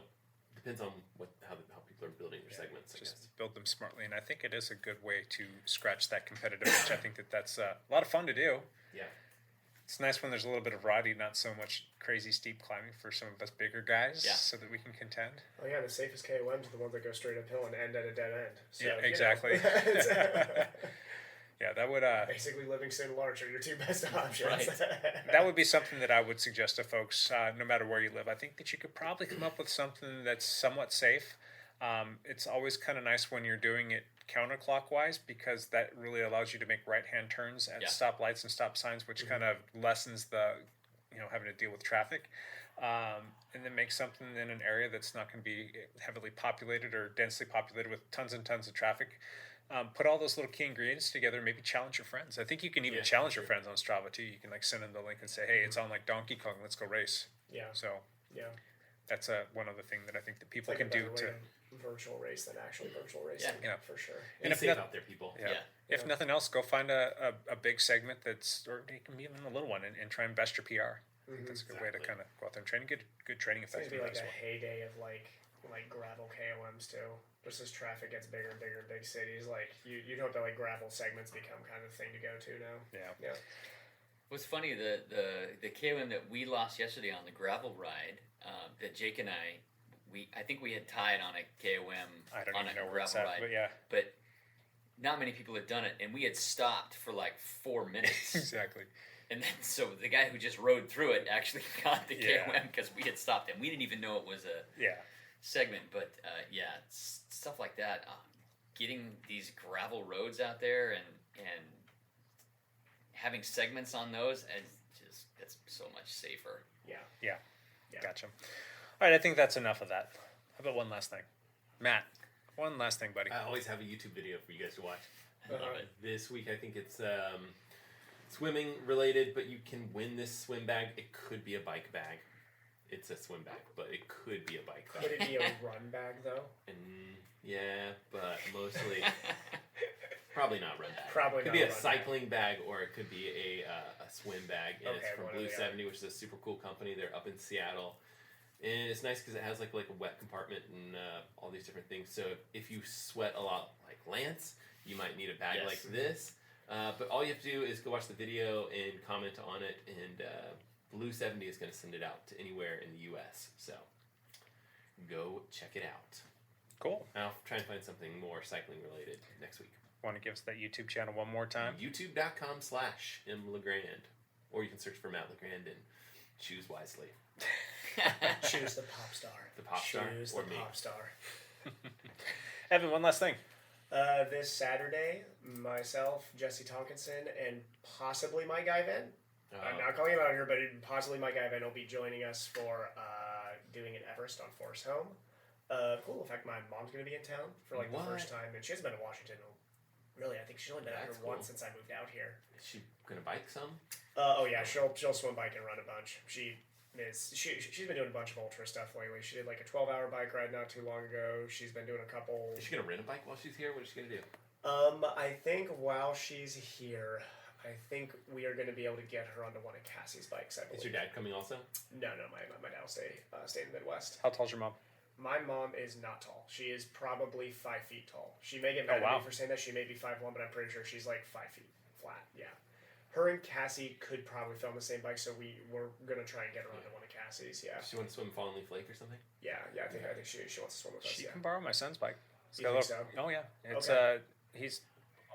depends on how people are building their segments, I guess. Build them smartly, and I think it is a good way to scratch that competitive itch. I think that's a lot of fun to do. Yeah. It's nice when there's a little bit of variety, not so much crazy steep climbing for some of us bigger guys, so that we can contend. Oh yeah, the safest KOMs are the ones that go straight uphill and end at a dead end. So, yeah, exactly. Yeah, that would... basically Livingston and Larch are your 2 best options. Right. That would be something that I would suggest to folks, no matter where you live. I think that you could probably come up with something that's somewhat safe. It's always kind of nice when you're doing it counterclockwise because that really allows you to make right-hand turns at stoplights and stop signs, which kind of lessens the, having to deal with traffic. And then make something in an area that's not going to be heavily populated or densely populated with tons and tons of traffic. Put all those little key ingredients together and maybe challenge your friends. I think you can even challenge your friends on Strava too. You can send them the link and say, hey, it's on like Donkey Kong, let's go race. Yeah. So that's one other thing that I think that people can do to virtual race than actually virtual racing. Yeah, for sure. And if safe out there, people. If nothing else, go find a big segment or it can be even a little one and try and best your PR. I think that's a good way to kind of go out there and train and get good training effect. It's going to be like a heyday of like gravel KOMs too. Just as traffic gets bigger and bigger in big cities, you'd hope that gravel segments become kind of the thing to go to now. Yeah. What's funny, the KOM that we lost yesterday on the gravel ride, that Jake and I think we had tied on a KOM on a gravel ride. But not many people had done it, and we had stopped for like 4 minutes. Exactly. And then so the guy who just rode through it actually got the KOM because we had stopped him. We didn't even know it was a segment, but stuff like that. Getting these gravel roads out there and having segments on those, and it's so much safer. Yeah. Gotcha. All right, I think that's enough of that. How about one last thing? Matt, One last thing, buddy. I always have a YouTube video for you guys to watch. This week, I think it's swimming related, but you can win this swim bag. It could be a bike bag. It's a swim bag, but it could be a bike bag. Could it be a run bag though? And yeah, but mostly probably not run bag. Probably it could not be a a run cycling bag, or it could be a swim bag, and it's Okay, from one or Blue the 70, which is a super cool company. They're up in Seattle, and it's nice because it has like a wet compartment and all these different things. So if you sweat a lot, like Lance, you might need a bag Yes. like this. But all you have to do is go watch the video and comment on it, and Blue 70 is going to send it out to anywhere in the U.S. So go check it out. Cool. I'll try and find something more cycling related next week. Want to give us that YouTube channel one more time? YouTube.com/MLegrand. Or you can search for Matt LeGrand and choose wisely. Choose the pop star. The pop star Choose or the me. pop star. Evan, one last thing. This Saturday, myself, Jesse Tonkinson, and possibly my guy Ben. I'm not calling him out here, but possibly my guy Ben will be joining us for doing an Everest on Forest Home. Cool. In fact, my mom's going to be in town for like the first time, and she hasn't been to Washington. Really, I think she's only been out here once since I moved out here. Is she going to bike some? Oh yeah, she'll swim, bike, and run a bunch. She's been doing a bunch of ultra stuff lately. She did like a 12-hour bike ride not too long ago. She's been doing a couple. Is she gonna rent a bike while she's here? What is she gonna do? I think while she's here, I think we are going to be able to get her onto one of Cassie's bikes. I believe. Is your dad coming also? No, my dad will stay in the Midwest. How tall's your mom? My mom is not tall. She is probably 5 feet tall. She may get mad at me for saying that. She may be 5'1", but I'm pretty sure she's like 5 feet flat. Yeah. Her and Cassie could probably film the same bike, so we're gonna try and get her onto one of Cassie's. Yeah. Does she want to swim Fallen Leaf Lake or something? Yeah. I think she wants to swim with us. She Yeah. can borrow my son's bike. You think so? Oh yeah, it's Okay. He's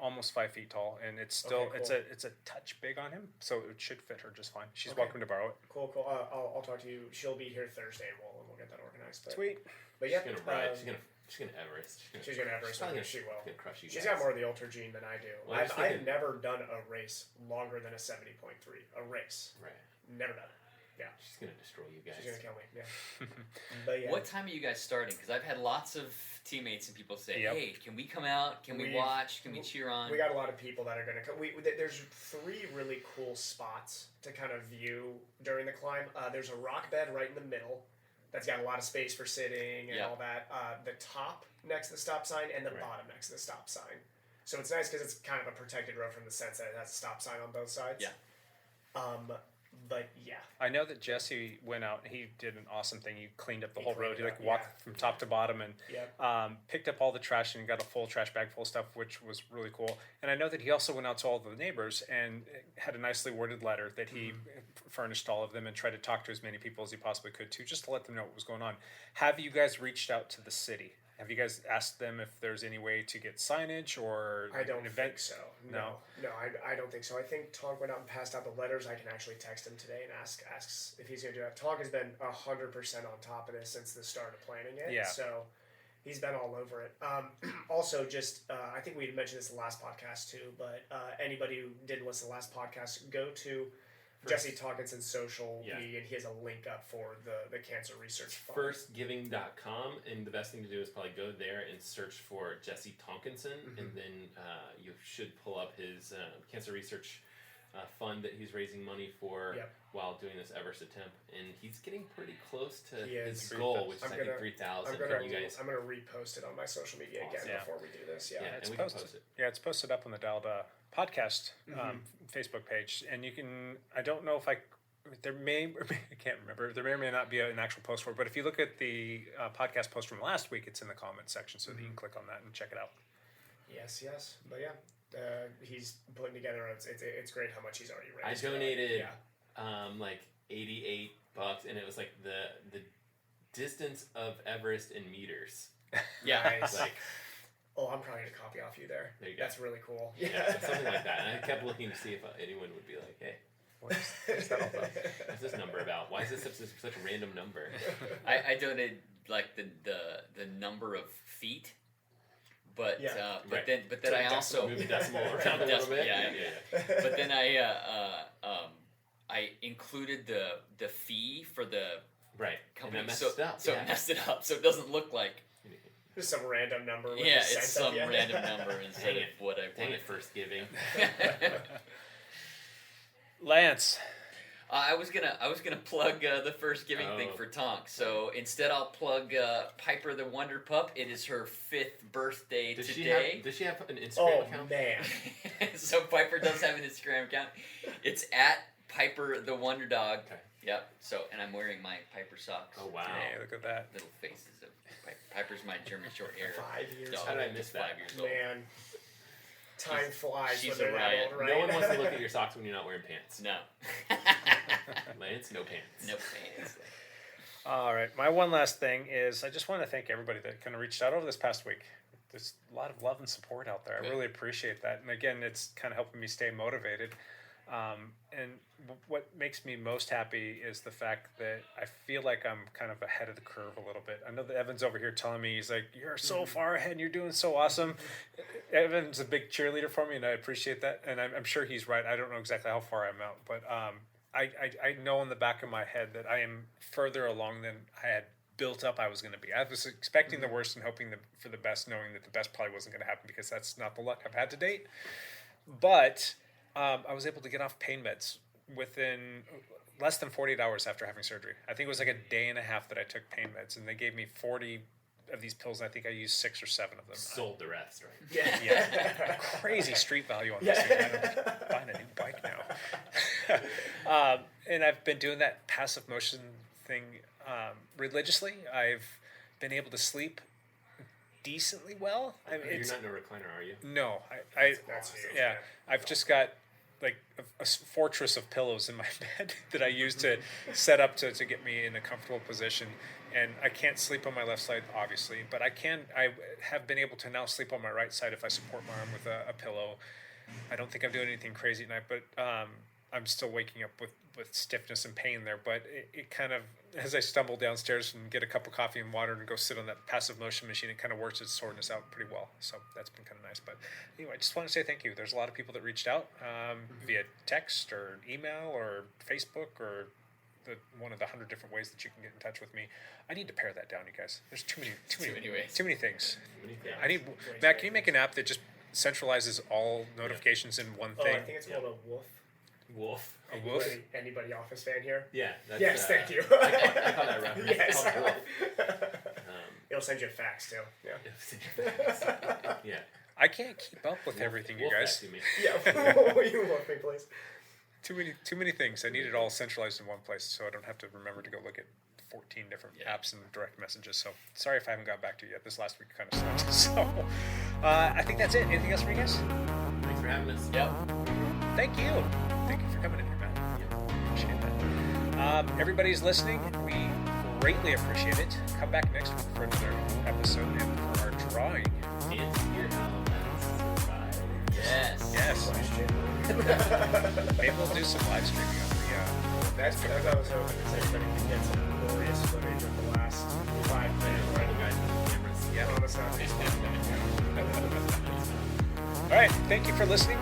almost 5 feet tall, and it's still Okay, cool. it's a touch big on him, so it should fit her just fine. She's Okay. welcome to borrow it. Cool. I'll talk to you. She'll be here Thursday, and we'll get that organized. But, Sweet. But yeah, She's gonna ride. She's gonna Everest. She's gonna Everest. Probably She will. Gonna crush you She's guys. got more of the ultra gene than I do. Well, I was I've thinking- never done a race longer than a 70.3. A race. Right. Never done it. Yeah. She's gonna destroy you guys. She's gonna kill me. Yeah. But yeah. What time are you guys starting? Because I've had lots of teammates and people say, Yep. "Hey, can we come out? Can we We've- watch? Can we cheer on?" We got a lot of people that are going to come. There's 3 really cool spots to kind of view during the climb. There's a rock bed right in the middle that's got a lot of space for sitting and Yep. all that. The top next to the stop sign and the bottom next to the stop sign. So it's nice because it's kind of a protected road from the sense that it has a stop sign on both sides. Yeah. But yeah. I know that Jesse went out. He did an awesome thing. He cleaned up the He whole road. cleaned He it like up, walked yeah. from top to bottom and Yep. picked up all the trash and got a full trash bag full of stuff, which was really cool. And I know that he also went out to all the neighbors and had a nicely worded letter that he furnished all of them and tried to talk to as many people as he possibly could too, just to let them know what was going on. Have you guys reached out to the city? Have you guys asked them if there's any way to get signage or I don't an event? think so. No. No, I don't think so. I think Tonk went out and passed out the letters. I can actually text him today and asks if he's going to do that. Tonk has been 100% on top of this since the start of planning it. Yeah. So he's been all over it. Also, just I think we had mentioned this in the last podcast too, but anybody who didn't listen to the last podcast, go to Jesse Tonkinson's social media, and he has a link up for the Cancer Research Fund. Firstgiving.com, and the best thing to do is probably go there and search for Jesse Tonkinson, and then you should pull up his cancer research fund that he's raising money for while doing this Everest attempt, and he's getting pretty close to his goal, which is I think 3,000. I'm gonna repost it on my social media again before we do this. Yeah, it's and we can posted. post it. Yeah, it's posted up on the Dialed podcast Facebook page, and you can. I don't know if there may I can't remember. There may or may not be an actual post for it, but if you look at the podcast post from last week, it's in the comment section, so that you can click on that and check it out. Yes, but yeah, he's putting together. It's great how much he's already I raised. donated like $88, and it was like the distance of Everest in meters. Yeah. Nice. Like, I'm probably gonna copy off you there. There you go. That's really cool. Yeah, something like that. And I kept looking to see if anyone would be like, "Hey, what's that all about? What's this number about? Why is this such a random number?" I donated like the number of feet, but Right. but then I also move the decimal around a little bit. Yeah. But then I included the fee for the right company, and that so messed it up. so Yeah. it messed it up, so it doesn't look like Just some random number. With Yeah, a cent it's at some the end. random number instead of what I Dang wanted. it, first giving. Lance. I was gonna plug the first giving thing for Tonk. So instead, I'll plug Piper the Wonder Pup. It is her 5th birthday today. Does she have an Instagram account? Oh man! So Piper does have an Instagram account. It's at Piper the Wonder Dog. Okay. Yep. So and I'm wearing my Piper socks. Oh wow! Hey, look at that. Little faces of Piper. Piper's my German short hair 5 years dog. How did I miss Just that? 5 years old. Man, time flies she's when a they're riot. that old, right? No one wants to look at your socks when you're not wearing pants. No. Lance, no pants. No pants. All right. My one last thing is I just want to thank everybody that kind of reached out over this past week. There's a lot of love and support out there. I really appreciate that. And again, it's kind of helping me stay motivated. And what makes me most happy is the fact that I feel like I'm kind of ahead of the curve a little bit. I know that Evan's over here telling me, he's like, you're so far ahead and you're doing so awesome. Evan's a big cheerleader for me, and I appreciate that. And I'm sure he's right. I don't know exactly how far I'm out, but I know in the back of my head that I am further along than I had built up I was going to be. I was expecting the worst and hoping for the best, knowing that the best probably wasn't going to happen because that's not the luck I've had to date. But I was able to get off pain meds within less than 48 hours after having surgery. I think it was like a day and a half that I took pain meds, and they gave me 40 of these pills, and I think I used 6 or 7 of them. Sold the rest, right? Yeah. Crazy street value on this thing. I'm buying a new bike now. And I've been doing that passive motion thing religiously. I've been able to sleep decently well. I mean, You're not in a recliner, are you? No, That's huge, yeah. I've just got like a fortress of pillows in my bed that I use to set up to get me in a comfortable position. And I can't sleep on my left side, obviously, but I have been able to now sleep on my right side if I support my arm with a pillow. I don't think I'm doing anything crazy at night, but I'm still waking up with stiffness and pain there. But it kind of, as I stumble downstairs and get a cup of coffee and water and go sit on that passive motion machine, it kind of works its soreness out pretty well. So that's been kind of nice. But anyway, I just want to say thank you. There's a lot of people that reached out via text or email or Facebook or one of the 100 different ways that you can get in touch with me. I need to pare that down, you guys. There's too many ways. Too many things. Matt, can you make an app that just centralizes all notifications in one thing? I think it's called a Woof. Wolf. A Woof? Anybody Office fan here? Yeah. That's, yes, thank you. I call that reference. Yes. It's called Wolf. It'll send you a fax too. Yeah. It'll send you a fax. Yeah. I can't keep up with everything, you guys. Yeah. You wolf me, please. Too many things. I need it all centralized in one place, so I don't have to remember to go look at 14 different apps and direct messages. So sorry if I haven't got back to you yet. This last week kind of sucked. So I think that's it. Anything else for you guys? Thanks for having us. Yep. Thank you for coming in here, man. Appreciate that. Everybody's listening. We greatly appreciate it. Come back next week for another episode and for our drawing. And hear how that's survived. Yes. Maybe we'll do some live streaming on the That's what I was hoping is everybody can get some glorious footage of the last 5 minutes. Guys with cameras. Yeah, on the sound. All right. Thank you for listening.